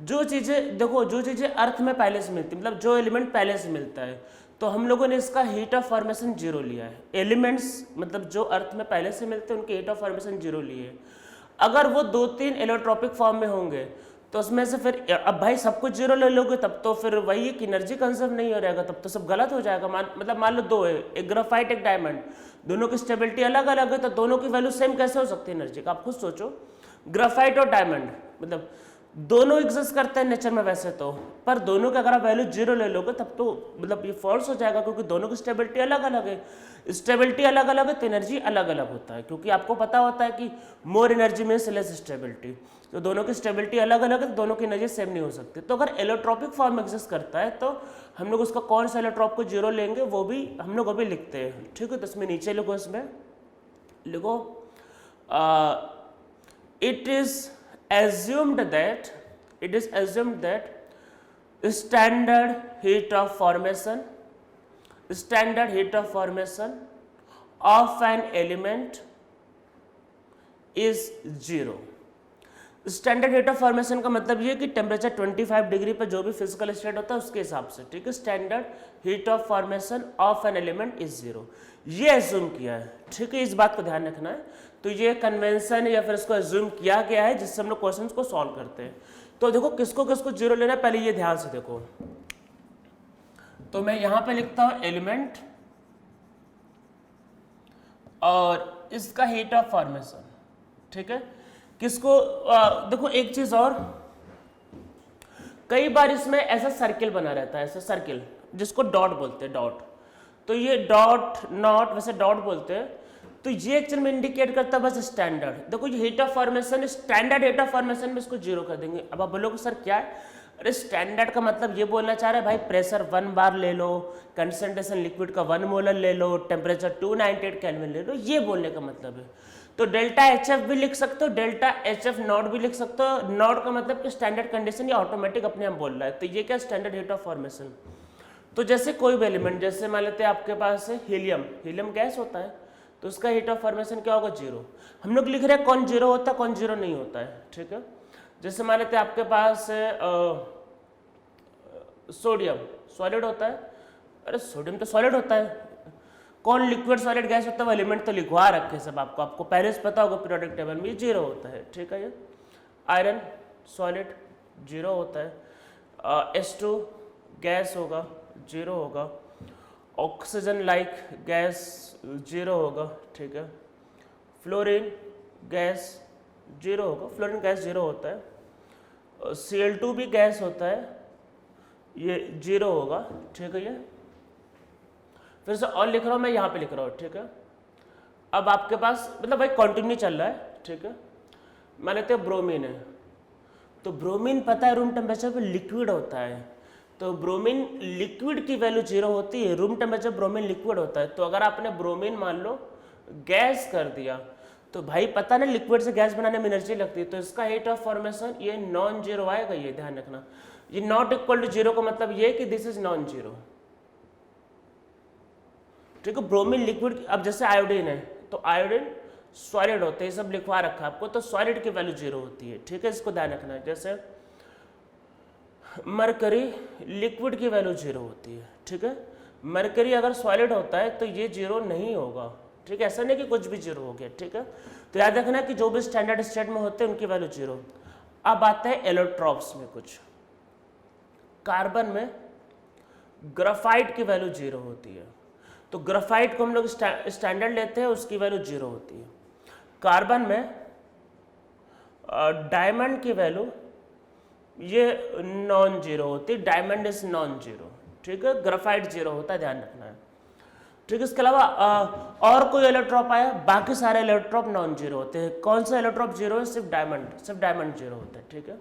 जो चीज़ें अर्थ में पहले से मिलती, मतलब जो एलिमेंट पहले से मिलता है, तो हम लोगों ने इसका हीट ऑफ फॉर्मेशन 0 लिया है। एलिमेंट्स मतलब जो अर्थ में पहले से मिलते हैं उनके हीट ऑफ फॉर्मेशन 0 लिए है। अगर वो 2-3 एलोट्रॉपिक फॉर्म में होंगे तो उसमें से फिर अब भाई सब कुछ 0 ले लोगे तब तो फिर वही कि एनर्जी कंजर्व नहीं हो रहेगा, तब तो सब गलत हो जाएगा। मान लो 2 है, एक ग्राफाइट एक डायमंड, दोनों की स्टेबिलिटी अलग अलग है, तो दोनों की वैल्यू सेम कैसे हो सकती है एनर्जी का, आप खुद सोचो। ग्राफाइट और डायमंड मतलब दोनों एग्जिस्ट करते हैं नेचर में वैसे तो, पर दोनों का अगर आप वैल्यू 0 ले लोगे तब तो मतलब ये फॉल्स हो जाएगा, क्योंकि दोनों की स्टेबिलिटी अलग अलग है। स्टेबिलिटी अलग अलग है तो एनर्जी अलग अलग होता है, क्योंकि आपको पता होता है कि more energy means less stability, तो दोनों की स्टेबिलिटी अलग अलग है तो दोनों की एनर्जी सेम नहीं हो सकती। तो अगर एलोट्रॉपिक फॉर्म एग्जिस्ट करता है तो हम लोग उसका कौन सा एलोट्रॉप को 0 लेंगे वो भी हम लोग अभी लिखते हैं, ठीक है। तो इसमें नीचे लिखो, इसमें लिखो it is assumed that standard heat of formation of an element is 0. Standard heat of formation का मतलब ये कि टेम्परेचर 25 डिग्री पर जो भी फिजिकल स्टेट होता है उसके हिसाब से, ठीक है। Standard heat of formation of an element is zero, ये एज्यूम किया है, ठीक है। इस बात को ध्यान रखना है। तो ये कन्वेंशन या फिर इसको एज्यूम किया गया है जिससे हम लोग क्वेश्चन को सॉल्व करते हैं। तो देखो किसको किसको जीरो लेना है, पहले ये ध्यान से देखो। तो मैं यहां पे लिखता हूं एलिमेंट और इसका हीट ऑफ फॉर्मेशन, ठीक है। किसको देखो एक चीज और, कई बार इसमें ऐसा सर्किल बना रहता है, ऐसा सर्किल जिसको डॉट बोलते हैं, डॉट। तो ये डॉट नॉट, वैसे डॉट बोलते हैं। तो ये एक्चुअल में इंडिकेट करता है बस स्टैंडर्ड। देखो ये heat of formation, standard heat of formation में इसको जीरो कर देंगे। अब आप बोलोगे सर क्या है, अरे स्टैंडर्ड का मतलब ये बोलना चाह रहे हैं भाई प्रेशर 1 बार ले लो, कंसंट्रेशन लिक्विड का 1 मोलर ले लो, टेम्परेचर 298 केल्विन ले लो, ये बोलने का मतलब है। तो डेल्टा एच एफ भी लिख सकते हो, डेल्टा एच एफ नॉट भी लिख सकते हो। नॉट का मतलब कि स्टैंडर्ड कंडीशन या ऑटोमेटिक अपने आप बोल रहा है। तो ये क्या स्टैंडर्ड हीट ऑफ फॉर्मेशन। तो जैसे कोई भी एलिमेंट, जैसे मान लेते हैं आपके पास है हीलियम, हीलियम गैस होता है, तो उसका हीट ऑफ फॉर्मेशन क्या होगा, जीरो। हम लोग लिख रहे हैं कौन जीरो होता है कौन जीरो नहीं होता है, ठीक है। जैसे मान लेते हैं आपके पास सोडियम सॉलिड होता है, अरे सोडियम तो सॉलिड होता है, कौन लिक्विड सॉलिड गैस होता है वो एलिमेंट तो लिखवा रखे सब आपको पहले से पता होगा पीरियोडिक टेबल में, ये जीरो होता है, ठीक है। ये आयरन सॉलिड जीरो होता है, H2 गैस होगा जीरो होगा, ऑक्सीजन लाइक गैस जीरो होगा, ठीक है। फ्लोरीन गैस जीरो होगा, फ्लोरीन गैस जीरो होता है, Cl2 भी गैस होता है, ये जीरो होगा, ठीक है। ये फिर से और लिख रहा हूँ मैं, यहाँ पे लिख रहा हूँ, ठीक है। अब आपके पास मतलब भाई कंटिन्यू चल रहा है, ठीक है। मान लेते हैं ब्रोमीन है, तो ब्रोमीन पता है रूम टेम्परेचर पे लिक्विड होता है, तो ब्रोमीन लिक्विड की वैल्यू जीरो होती है, रूम टेम्परेचर ब्रोमीन लिक्विड होता है। तो अगर आपने ब्रोमीन मान लो गैस कर दिया, तो भाई पता ना लिक्विड से गैस बनाने में एनर्जी लगती है, तो इसका हीट ऑफ फॉर्मेशन ये नॉन जीरो आएगा, ये ध्यान रखना। ये नॉट इक्वल टू जीरो का मतलब ये कि दिस इज नॉन जीरो, ठीक है। ब्रोमीन लिक्विड, अब जैसे आयोडीन है तो आयोडीन सॉलिड होते हैं, सब लिखवा रखा है आपको, तो सॉलिड की वैल्यू जीरो होती है, ठीक है। इसको ध्यान रखना है। जैसे मरकरी लिक्विड की वैल्यू जीरो होती है, ठीक है। मरकरी अगर सॉलिड होता है तो ये जीरो नहीं होगा, ठीक है। ऐसा नहीं कि कुछ भी जीरो हो गया, ठीक है। तो याद रखना कि जो भी स्टैंडर्ड स्टेट में होते हैं उनकी वैल्यू जीरो। अब आते हैं एलोट्रॉप्स में, कुछ कार्बन में ग्राफाइट की वैल्यू जीरो होती है, तो ग्राफाइट को हम लोग स्टैंडर्ड लेते हैं, उसकी वैल्यू जीरो होती है। कार्बन में डायमंड की वैल्यू ये नॉन जीरो होती है, डायमंड इज नॉन जीरो, ठीक है। ग्राफाइट जीरो होता है, ध्यान रखना है, ठीक है। इसके अलावा और कोई एलोट्रॉप आया, बाकी सारे एलोट्रॉप नॉन जीरो होते हैं। कौन सा एलोट्रॉप जीरो है, सिर्फ डायमंड जीरो होता है, ठीक है।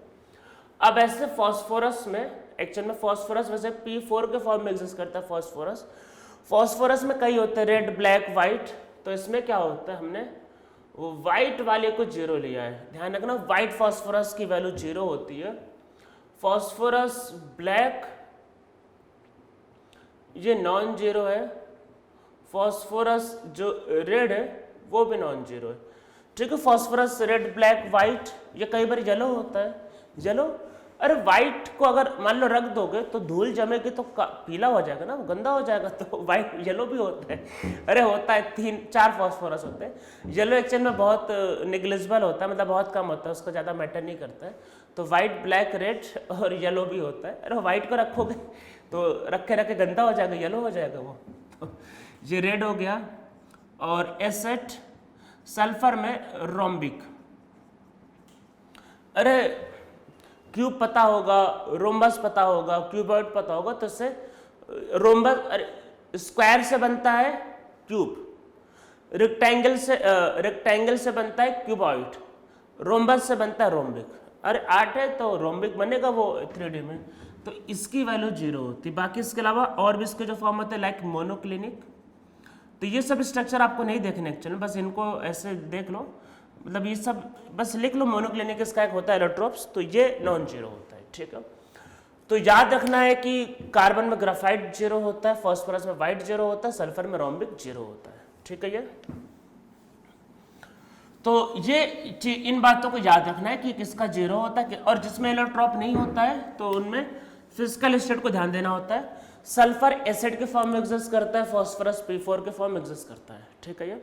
अब ऐसे फॉस्फोरस में, एक्चुअल में फॉस्फोरस वैसे P4 के फॉर्म में एग्जिस्ट करता है फॉस्फोरस। फॉस्फोरस में कई होते हैं, रेड ब्लैक वाइट, तो इसमें क्या होता है, हमने वो वाइट वाले को जीरो लिया है, ध्यान रखना। वाइट फॉस्फोरस की वैल्यू जीरो होती है, फॉस्फोरस ब्लैक ये नॉन जीरो है, फॉस्फोरस जो रेड है वो भी नॉन जीरो है, ठीक है। फॉस्फोरस रेड ब्लैक वाइट, ये कई बार येलो होता है, येलो। अरे व्हाइट को अगर मान लो रख दोगे तो धूल जमेगी तो पीला हो जाएगा ना, गंदा हो जाएगा, तो व्हाइट येलो भी होता है। अरे होता है 3-4 फॉस्फोरस होते हैं। येलो एक्चुअल में बहुत निग्लिजिबल होता है, मतलब बहुत कम होता है, उसको ज़्यादा मैटर नहीं करता है। तो व्हाइट ब्लैक रेड और येलो भी होता है। अरे व्हाइट को रखोगे तो रखे रखे गंदा हो जाएगा, येलो हो जाएगा वो। तो ये रेड हो गया। और एसेट सल्फर में रोम्बिक, अरे क्यूब पता होगा, रोम्बस पता होगा, क्यूबॉइड पता होगा, तो इससे रोम्बस, अरे स्क्वायर से बनता है क्यूब, रेक्टेंगल से बनता है क्यूबॉइड, रोम्बस से बनता है रोम्बिक। अरे 8 है तो रोम्बिक बनेगा वो 3D में, तो इसकी वैल्यू जीरो होती है। बाकी इसके अलावा और भी इसके जो फॉर्म होते हैं लाइक मोनोक्लिनिक, तो ये सब स्ट्रक्चर आपको नहीं देखने एक्चुअली, बस इनको ऐसे देख लो, मतलब ये सब बस लिख लो। मोनोक्लिनिक इसका एक होता है एलोट्रोप्स, तो ये नॉन जीरो होता है, ठीक है। तो याद रखना है कि कार्बन में ग्राफाइट जीरो होता है, फास्फोरस में वाइट जीरो होता है, सल्फर में रोम्बिक जीरो होता है, ठीक है। ये तो ये इन बातों को याद रखना है कि किसका जीरो होता है और जिसमें एलोट्रॉप नहीं होता है तो उनमें फिजिकल स्टेट को ध्यान देना होता है। सल्फर एसिड के फॉर्म में एग्जिस्ट करता है, फास्फोरस P4 के फॉर्म में एग्जिस्ट करता है, ठीक है। ये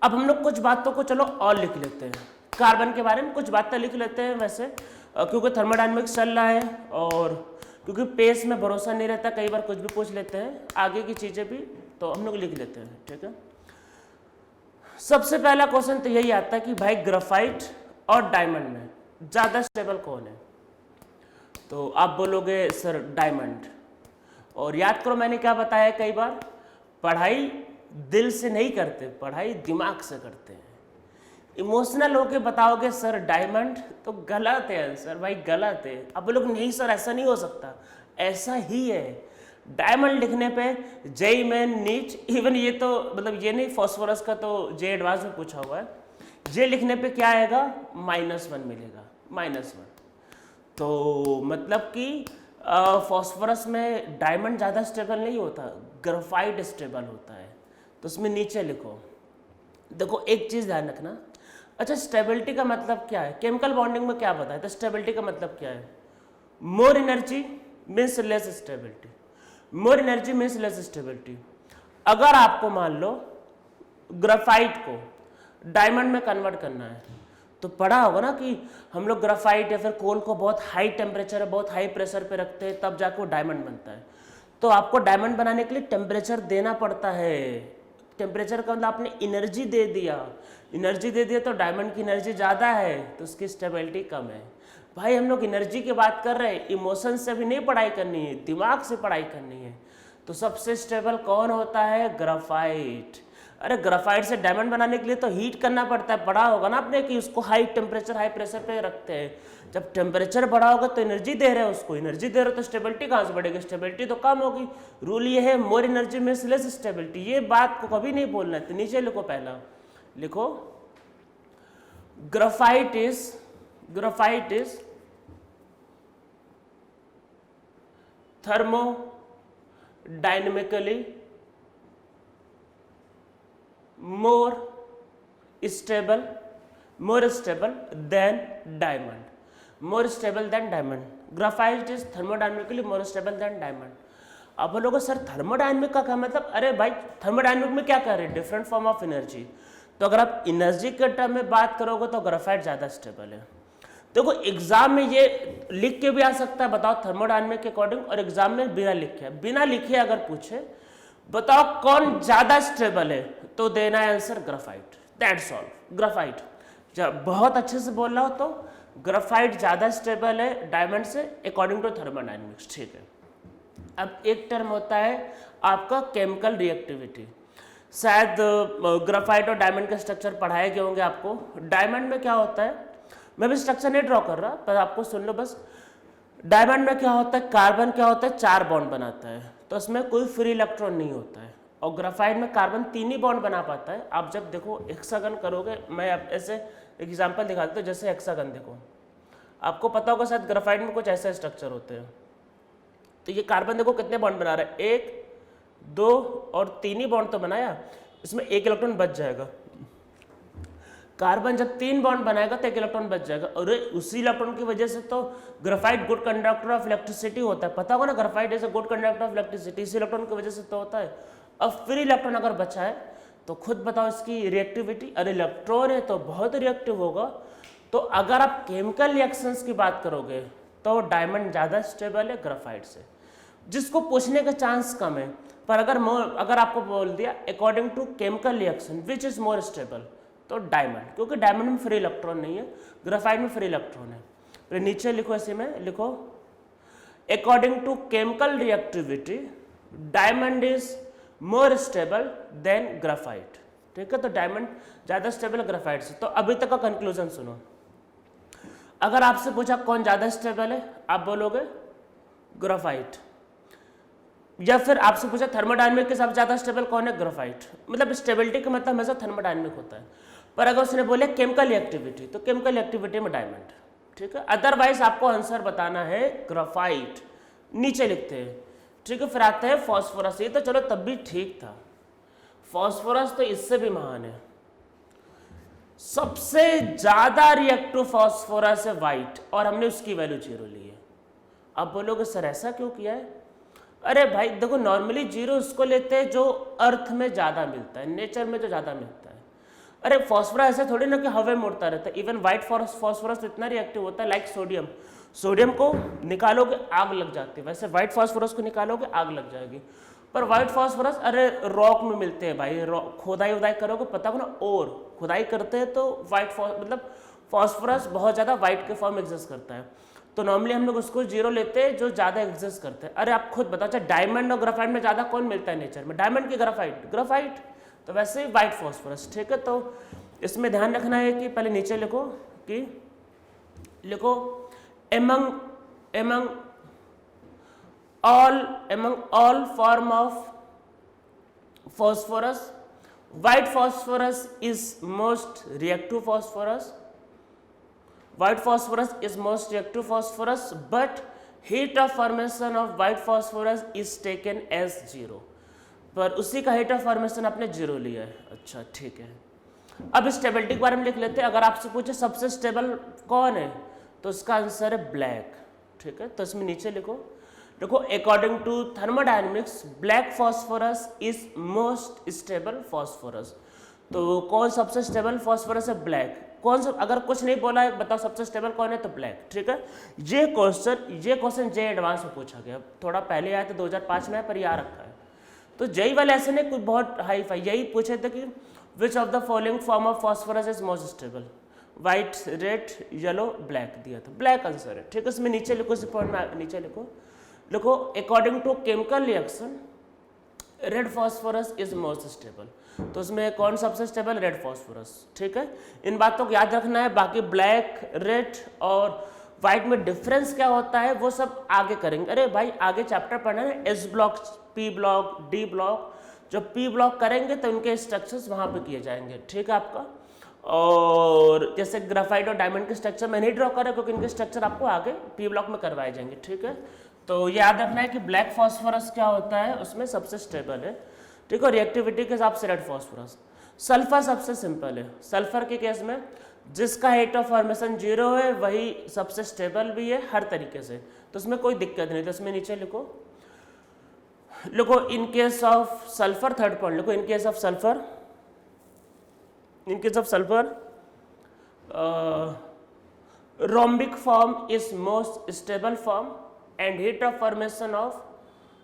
अब हम लोग कुछ बातों को चलो और लिख लेते हैं, कार्बन के बारे में कुछ बातें लिख लेते हैं वैसे, क्योंकि थर्मोडायनेमिक्स चल रहा है और क्योंकि पेस में भरोसा नहीं रहता, कई बार कुछ भी पूछ लेते हैं आगे की चीज़ें भी, तो हम लोग लिख लेते हैं, ठीक है। सबसे पहला क्वेश्चन तो यही आता है कि भाई ग्राफाइट और डायमंड में ज़्यादा स्टेबल कौन है? तो आप बोलोगे सर डायमंड। और याद करो मैंने क्या बताया कई बार, पढ़ाई दिल से नहीं करते, पढ़ाई दिमाग से करते हैं। इमोशनल होके बताओगे सर डायमंड, तो गलत है आंसर भाई, गलत है। अब बोलोगे नहीं सर ऐसा नहीं हो सकता, ऐसा ही है। डायमंड लिखने पे जेई मेन नीट, इवन ये तो मतलब ये नहीं, फॉस्फोरस का तो जे एडवांस में पूछा हुआ है, जे लिखने पे क्या आएगा -1 मिलेगा, -1। तो मतलब कि फॉस्फोरस में डायमंड ज़्यादा स्टेबल नहीं होता, ग्राफाइट स्टेबल होता है। तो उसमें नीचे लिखो, देखो एक चीज़ ध्यान रखना। अच्छा स्टेबिलिटी का मतलब क्या है? केमिकल बॉन्डिंग में क्या बताया? तो स्टेबिलिटी का मतलब क्या है? More energy means less stability, more energy means less stability. अगर आपको मान लो ग्राफाइट को डायमंड में कन्वर्ट करना है, तो पढ़ा होगा ना कि हम लोग ग्राफाइट या फिर कोल को बहुत हाई टेम्परेचर है, बहुत हाई प्रेशर पे रखते हैं, तब जाके वो डायमंड बनता है। तो आपको डायमंड बनाने के लिए टेम्परेचर देना पड़ता है। टेम्परेचर का मतलब आपने एनर्जी दे दिया, एनर्जी दे दिया तो डायमंड की एनर्जी ज़्यादा है तो उसकी स्टेबिलिटी कम है। भाई हम लोग एनर्जी की बात कर रहे हैं, इमोशन से भी नहीं पढ़ाई करनी है, दिमाग से पढ़ाई करनी है। तो सबसे स्टेबल कौन होता है? ग्राफाइट। अरे ग्राफाइट से डायमंड बनाने के लिए तो हीट करना पड़ता है, पढ़ा होगा ना आपने कि उसको हाई टेम्परेचर हाई प्रेशर पे रखते हैं। जब टेम्परेचर बढ़ा होगा तो एनर्जी दे रहे हैं, उसको एनर्जी दे रहे हो तो स्टेबिलिटी कहाँ से बढ़ेगी? स्टेबिलिटी तो कम होगी। रूल ये है मोर एनर्जी में लेस स्टेबिलिटी, ये बात को कभी नहीं बोलना है। तो नीचे लिखो, पहला लिखो graphite is thermodynamically more stable than diamond, more stable than diamond. Graphite is thermodynamically more stable than diamond. अब बोलोगे सर थर्मोडायनेमिक का क्या मतलब? अरे भाई थर्मोडायनेमिक में क्या कर रहे हैं? Different form of energy. तो अगर आप एनर्जी के टर्म में बात करोगे तो ग्राफाइट ज़्यादा स्टेबल है। देखो एग्जाम में ये लिख के भी आ सकता है, बताओ थर्मोडायनेमिक के अकॉर्डिंग, और एग्जाम में बिना लिखे अगर पूछे बताओ कौन ज्यादा स्टेबल है, तो देना है answer graphite, that's all. Graphite जब बहुत अच्छे से बोल रहा हो तो ग्राफाइट ज्यादा स्टेबल है डायमंड से अकॉर्डिंग टू थर्मोडायनेमिक्स, ठीक है। अब एक टर्म होता है आपका केमिकल रिएक्टिविटी, शायद ग्राफाइट और डायमंड के स्ट्रक्चर पढ़ाए गए होंगे आपको। डायमंड में क्या होता है, मैं भी स्ट्रक्चर नहीं ड्रॉ कर रहा पर आपको सुन लो बस। डायमंड में क्या होता है, कार्बन क्या होता है, 4 बॉन्ड बनाता है, तो उसमें कोई फ्री इलेक्ट्रॉन नहीं होता है। और ग्राफाइट में कार्बन 3 ही बॉन्ड बना पाता है। आप जब देखो हेक्सागन करोगे, मैं ऐसे एग्जांपल दिखा देता हूँ, जैसे हेक्सागन देखो, आपको पता होगा शायद ग्राफाइट में कुछ ऐसे स्ट्रक्चर होते हैं। तो ये कार्बन देखो कितने बॉन्ड बना रहा है, 1 2 और 3 ही बॉन्ड तो बनाया, इसमें 1 इलेक्ट्रॉन बच जाएगा। कार्बन जब 3 बॉन्ड बनाएगा तो 1 इलेक्ट्रॉन बच जाएगा, और उसी इलेक्ट्रॉन की वजह से तो graphite good conductor of electricity होता है। पता होगा ना, graphite is a good conductor of electricity, इसी इलेक्ट्रॉन की वजह से तो होता है। अब फ्री इलेक्ट्रॉन अगर बचा है तो खुद बताओ इसकी रिएक्टिविटी, अरे इलेक्ट्रॉन है तो बहुत रिएक्टिव होगा। तो अगर आप केमिकल रिएक्शंस की बात करोगे तो डायमंड ज़्यादा स्टेबल है ग्राफाइट से, जिसको पूछने का चांस कम है। पर अगर आपको बोल दिया according to chemical reaction which is more stable, तो डायमंड, क्योंकि डायमंड में फ्री इलेक्ट्रॉन नहीं है, ग्राफाइट में फ्री इलेक्ट्रॉन है। फिर नीचे लिखो, इसी में लिखो according to chemical reactivity diamond is more stable than graphite, ठीक है। तो डायमंड ज़्यादा स्टेबल है ग्राफाइट से। तो अभी तक का कंक्लूजन सुनो, अगर आपसे पूछा कौन ज़्यादा स्टेबल है, आप बोलोगे ग्राफाइट, या फिर आपसे पूछा थर्मोडायनेमिक के सबसे ज़्यादा स्टेबल कौन है, ग्राफाइट। मतलब स्टेबिलिटी का मतलब हमेशा थर्मोडायनेमिक होता है। पर अगर उसने बोले केमिकल एक्टिविटी, तो केमिकल एक्टिविटी में डायमंड, ठीक है। अदरवाइज आपको आंसर बताना है ग्राफाइट, नीचे लिखते हैं, ठीक है। फिर आते हैं फॉस्फोरस, ये तो चलो तब भी ठीक था, फॉस्फोरस तो इससे भी महान है। सबसे ज्यादा रिएक्टिव फास्फोरस है व्हाइट, और हमने उसकी वैल्यू 0 ली है। अब बोलोगे सर ऐसा क्यों किया है? अरे भाई देखो, नॉर्मली 0 उसको लेते हैं जो अर्थ में ज्यादा मिलता है, नेचर में जो ज्यादा मिलता है। अरे फास्फोरस ऐसा थोड़ी ना कि हवा में उड़ता रहता है। इवन व्हाइट फास्फोरस इतना रिएक्टिव होता है, लाइक सोडियम। सोडियम को निकालोगे आग लग जाती है, वैसे व्हाइट फास्फोरस को निकालोगे आग लग जाएगी। पर व्हाइट फास्फोरस अरे रॉक में मिलते हैं भाई, खोदाई वोदाई करोगे पता हो ना, और खुदाई करते हैं तो व्हाइट मतलब फास्फोरस बहुत ज़्यादा व्हाइट के फॉर्म में एग्जिस्ट करता है। तो नॉर्मली हम लोग उसको 0 लेते हैं जो ज़्यादा एग्जिस्ट करते हैं। अरे आप खुद बताओ, चाहे डायमंड और ग्राफाइट में ज़्यादा कौन मिलता है नेचर में, डायमंड की ग्राफाइट? ग्राफाइट। तो वैसे ही व्हाइट फास्फोरस, ठीक है। तो इसमें ध्यान रखना है कि पहले नीचे लिखो कि लिखो among all form of phosphorus, white phosphorus is most reactive phosphorus. White phosphorus is most reactive phosphorus, but heat of formation of white phosphorus is taken as 0. पर उसी का heat of formation आपने 0 लिया है। अच्छा ठीक है। अब स्टेबिलिटी के बारे में लिख लेते हैं। अगर आपसे पूछे सबसे स्टेबल कौन है, तो उसका आंसर है ब्लैक, ठीक है। तो इसमें नीचे लिखो according to thermodynamics black phosphorus is most stable phosphorus. तो कौन सबसे स्टेबल फास्फोरस है? ब्लैक। कौन सा, अगर कुछ नहीं बोला है बताओ सबसे स्टेबल कौन है, तो ब्लैक, ठीक है। ये क्वेश्चन जे एडवांस में पूछा गया, थोड़ा पहले आया था 2005 में, पर यहाँ रखा है। तो जेई वाले ऐसे नहीं कुछ बहुत हाई फाई, यही पूछे थे कि which of the following form of phosphorus is most stable, white, red, yellow, black दिया था, ब्लैक आंसर है, ठीक है। इसमें नीचे लिखो, इस पॉइंट में नीचे लिखो according to chemical reaction red phosphorus is most stable. तो उसमें कौन सबसे स्टेबल? रेड फास्फोरस, ठीक है। इन बातों को याद रखना है। बाकी ब्लैक, रेड और व्हाइट में डिफरेंस क्या होता है वो सब आगे करेंगे। अरे भाई आगे चैप्टर पढ़ना है, S block, P block, D block. जब पी ब्लॉक करेंगे तो इनके स्ट्रक्चर्स वहाँ पे किए जाएंगे, ठीक है आपका। और जैसे ग्राफाइट और डायमंड के स्ट्रक्चर मैं नहीं ड्रॉ कर रहा क्योंकि इनके स्ट्रक्चर आपको आगे पी ब्लॉक में करवाए जाएंगे, ठीक है। तो ये याद रखना है कि ब्लैक फास्फोरस क्या होता है, उसमें सबसे स्टेबल है, ठीक है। रिएक्टिविटी के हिसाब से रेड फास्फोरस। सल्फर सबसे सिंपल है। सल्फर के केस में जिसका हेट ऑफ फॉर्मेशन 0 है वही सबसे स्टेबल भी है हर तरीके से, तो उसमें कोई दिक्कत नहीं। तो इसमें नीचे लिखो in case of sulphur, third point लिखो, in case of sulphur rhombic form is most stable form and heat of formation of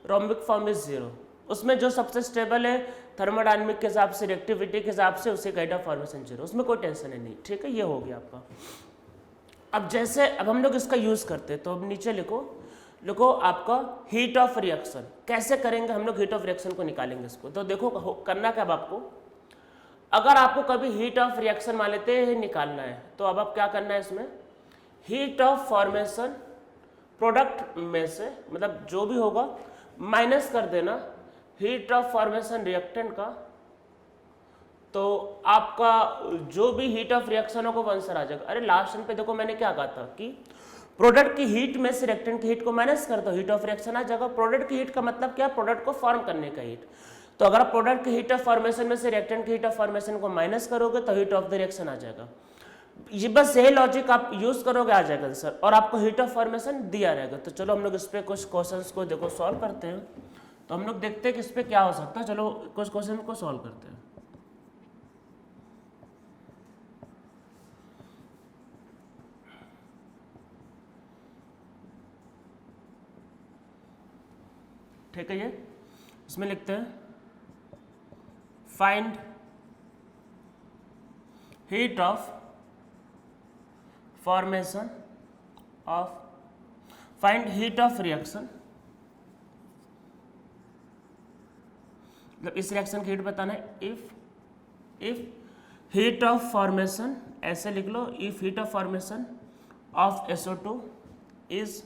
rhombic form is 0। उसमें जो सबसे स्टेबल है थर्मोडायनेमिक के हिसाब से, रिएक्टिविटी के हिसाब से, उसे हेट ऑफ फॉर्मेशन 0, उसमें कोई टेंशन है नहीं, ठीक है। ये हो गया आपका। अब जैसे अब हम लोग इसका यूज करते हैं, तो अब नीचे लिखो आपका हीट ऑफ रिएक्शन। कैसे करेंगे हम लोग हीट ऑफ रिएक्शन को निकालेंगे इसको? तो देखो करना क्या अब आपको, अगर आपको कभी हीट ऑफ रिएक्शन मान लेते हैं निकालना है, तो अब आप क्या करना है, इसमें हीट ऑफ फॉर्मेशन प्रोडक्ट में से, मतलब जो भी होगा माइनस कर देना हीट ऑफ फॉर्मेशन रिएक्टेंट का, तो आपका जो भी हीट ऑफ रिएक्शन होगा वो आंसर आ जाएगा। अरे लास्ट टाइम पे देखो मैंने क्या कहा था कि प्रोडक्ट की हीट में से रिएक्टेंट की हीट को माइनस कर दो, हीट ऑफ रिएक्शन आ जाएगा। प्रोडक्ट की हीट का मतलब क्या? प्रोडक्ट को फॉर्म करने का हीट। तो अगर आप प्रोडक्ट की हीट ऑफ फॉर्मेशन में से रिएक्टेंट की हीट ऑफ फॉर्मेशन को माइनस करोगे तो हीट ऑफ द रिएक्शन आ जाएगा। ये बस यही लॉजिक आप यूज करोगे, आ जाएगा आंसर, और आपको हीट ऑफ फॉर्मेशन दिया रहेगा। तो चलो हम लोग इस पे कुछ क्वेश्चंस को देखो सॉल्व करते हैं। तो हम लोग देखते हैं कि इस पे क्या हो सकता है। चलो कुछ क्वेश्चन को सॉल्व करते हैं। ठीक है, ये इसमें लिखते हैं find heat of formation of, find heat of reaction, मतलब इस रिएक्शन की हीट बताना है। इफ हीट ऑफ फॉर्मेशन, ऐसे लिख लो, if heat of formation of SO2 is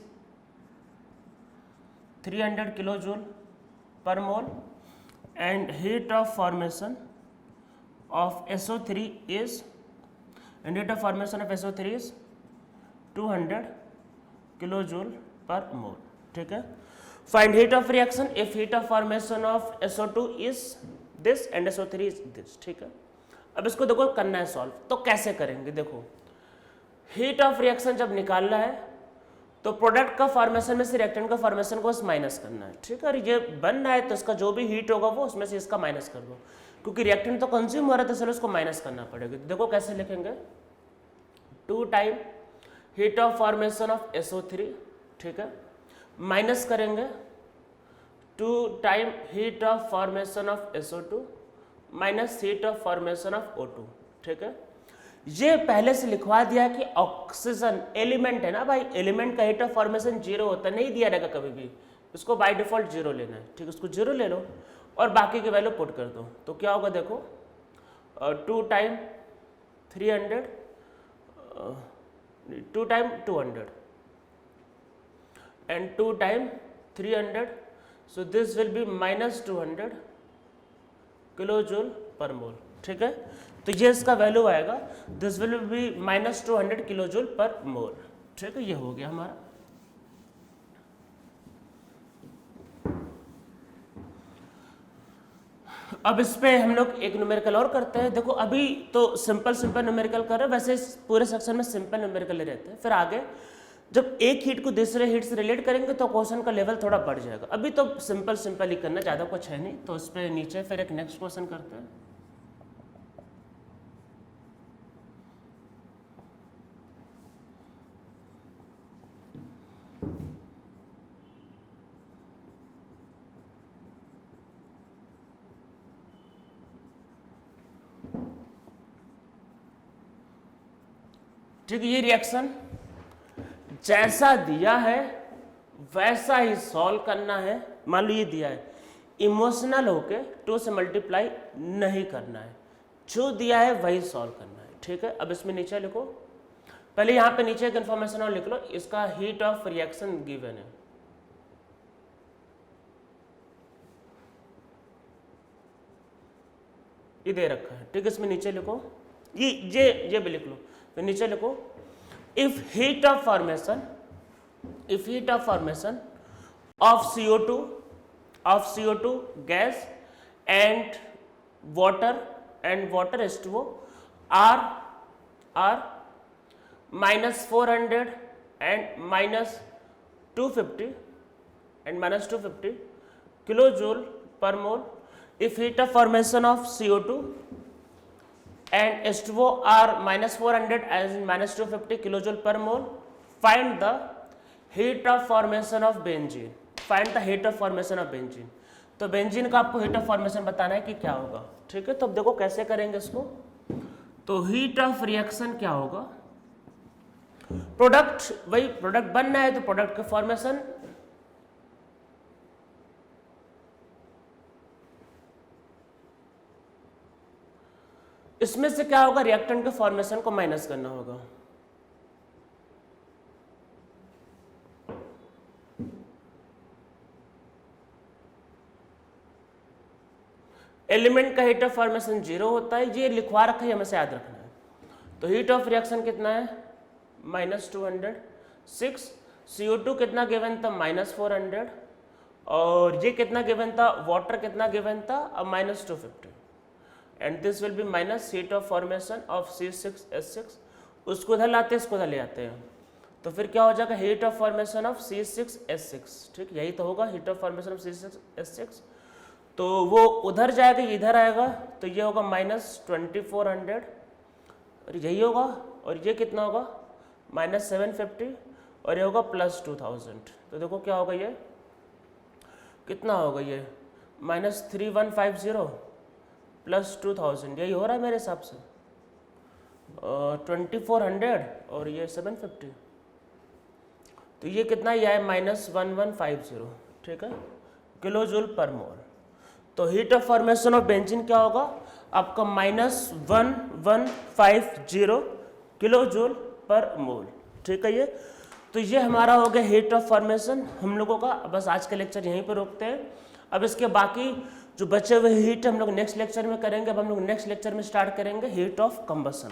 300 kilojoule per mole and heat of formation of SO3 is, and heat of formation of SO3 is 200 kilojoule per mole, ठीक है। Find heat of reaction if heat of formation of SO2 is this and SO3 is this, ठीक है। अब इसको देखो करना है solve, तो कैसे करेंगे? देखो हीट ऑफ रिएक्शन जब निकालना है तो प्रोडक्ट का फॉर्मेशन में से रिएक्टेंट का फॉर्मेशन को माइनस करना है, ठीक है। और ये बन रहा है तो इसका जो भी हीट होगा वो उसमें से इसका माइनस कर दो, क्योंकि रिएक्टेंट तो कंज्यूम हो रहा है तो चलो उसको माइनस करना पड़ेगा। तो देखो कैसे लिखेंगे, 2 time heat of formation of SO3, ठीक है, माइनस करेंगे 2 time heat of formation of SO2 minus heat of formation of O2, ठीक है। ये पहले से लिखवा दिया कि ऑक्सीजन एलिमेंट है ना भाई, एलिमेंट का हीट ऑफ फॉर्मेशन 0 होता है, नहीं दिया रहेगा कभी भी, इसको बाय डिफॉल्ट 0 लेना है, ठीक है। उसको 0 ले लो और बाकी की वैल्यू पुट कर दो, तो क्या होगा देखो 2 time 300 2 time 200 and 2 time 300, so this will be minus 200 kilojoule per mole, ठीक है। तो ये इसका वैल्यू आएगा, this will be minus 200 kilojoule per mole, ठीक है। ये हो गया हमारा। अब इस पे हम लोग एक न्यूमेरिकल और करते हैं। देखो अभी तो सिंपल न्यूमेरिकल कर रहे हैं, वैसे पूरे सेक्शन में सिंपल न्यूमेरिकल ही रहते हैं। फिर आगे जब एक हीट को दूसरे हीट से रिलेट करेंगे तो क्वेश्चन का लेवल थोड़ा बढ़ जाएगा। अभी तो सिंपल ही करना, ज़्यादा कुछ है नहीं। तो इस पे नीचे फिर एक नेक्स्ट क्वेश्चन करते हैं। ठीक है, ये रिएक्शन जैसा दिया है वैसा ही सॉल्व करना है। मान लो ये दिया है, इमोशनल होके 2 से मल्टीप्लाई नहीं करना है, जो दिया है वही सॉल्व करना है, ठीक है। अब इसमें नीचे लिखो, पहले यहाँ पे नीचे एक इन्फॉर्मेशन और लिख लो, इसका हीट ऑफ रिएक्शन गिवन है, ये दे रखा है, ठीक है। इसमें नीचे लिखो, ये भी लिख लो, फिर नीचे लिखो if heat of formation of CO2 gas and water H2O are minus 400 and minus 250 kilojoule per mole, if heat of formation of CO2 and H2O are minus 400 and minus 250 kilojoule per mole, find the heat of formation of benzene, find the heat of formation of benzene। तो benzene का आपको heat of formation बताना है कि क्या होगा, ठीक है। तो अब देखो कैसे करेंगे इसको। तो हीट ऑफ रिएक्शन क्या होगा, प्रोडक्ट, वही प्रोडक्ट बनना है तो प्रोडक्ट का फॉर्मेशन, इसमें से क्या होगा, रिएक्टेंट के फॉर्मेशन को माइनस करना होगा। एलिमेंट का हीट ऑफ फॉर्मेशन 0 होता है, ये लिखवा रखा है, हमें याद रखना है। तो हीट ऑफ रिएक्शन कितना है, -206, CO2 कितना गिवन था, -400, और ये कितना गिवन था, वाटर कितना गिवन था, अब -250, and this will be minus heat of formation of C6H6। उसको इधर लाते हैं, इसको इधर ले आते हैं, तो फिर क्या हो जाएगा, heat of formation of C6H6, ठीक, यही तो होगा heat of formation of C6H6। तो वो उधर जाएगा, ये इधर आएगा, तो ये होगा -2400, और यही होगा, और ये कितना होगा, -750, और ये होगा +2000। तो देखो क्या होगा, ये कितना होगा, ये -3150 +2000, यही हो रहा है मेरे हिसाब से, 2400 और ये 750, तो ये कितना, ये है -1150, ठीक है, किलो जूल पर मोल। तो heat of formation of benzene क्या होगा आपका, -1150 किलो जूल पर मोल, ठीक है। तो ये हमारा हो गया हीट ऑफ फॉर्मेशन हम लोगों का। बस आज का लेक्चर यहीं पर रोकते हैं। अब इसके बाकी जो बचे हुए हीट हम लोग नेक्स्ट लेक्चर में करेंगे। अब हम लोग नेक्स्ट लेक्चर में स्टार्ट करेंगे हीट ऑफ कंबशन।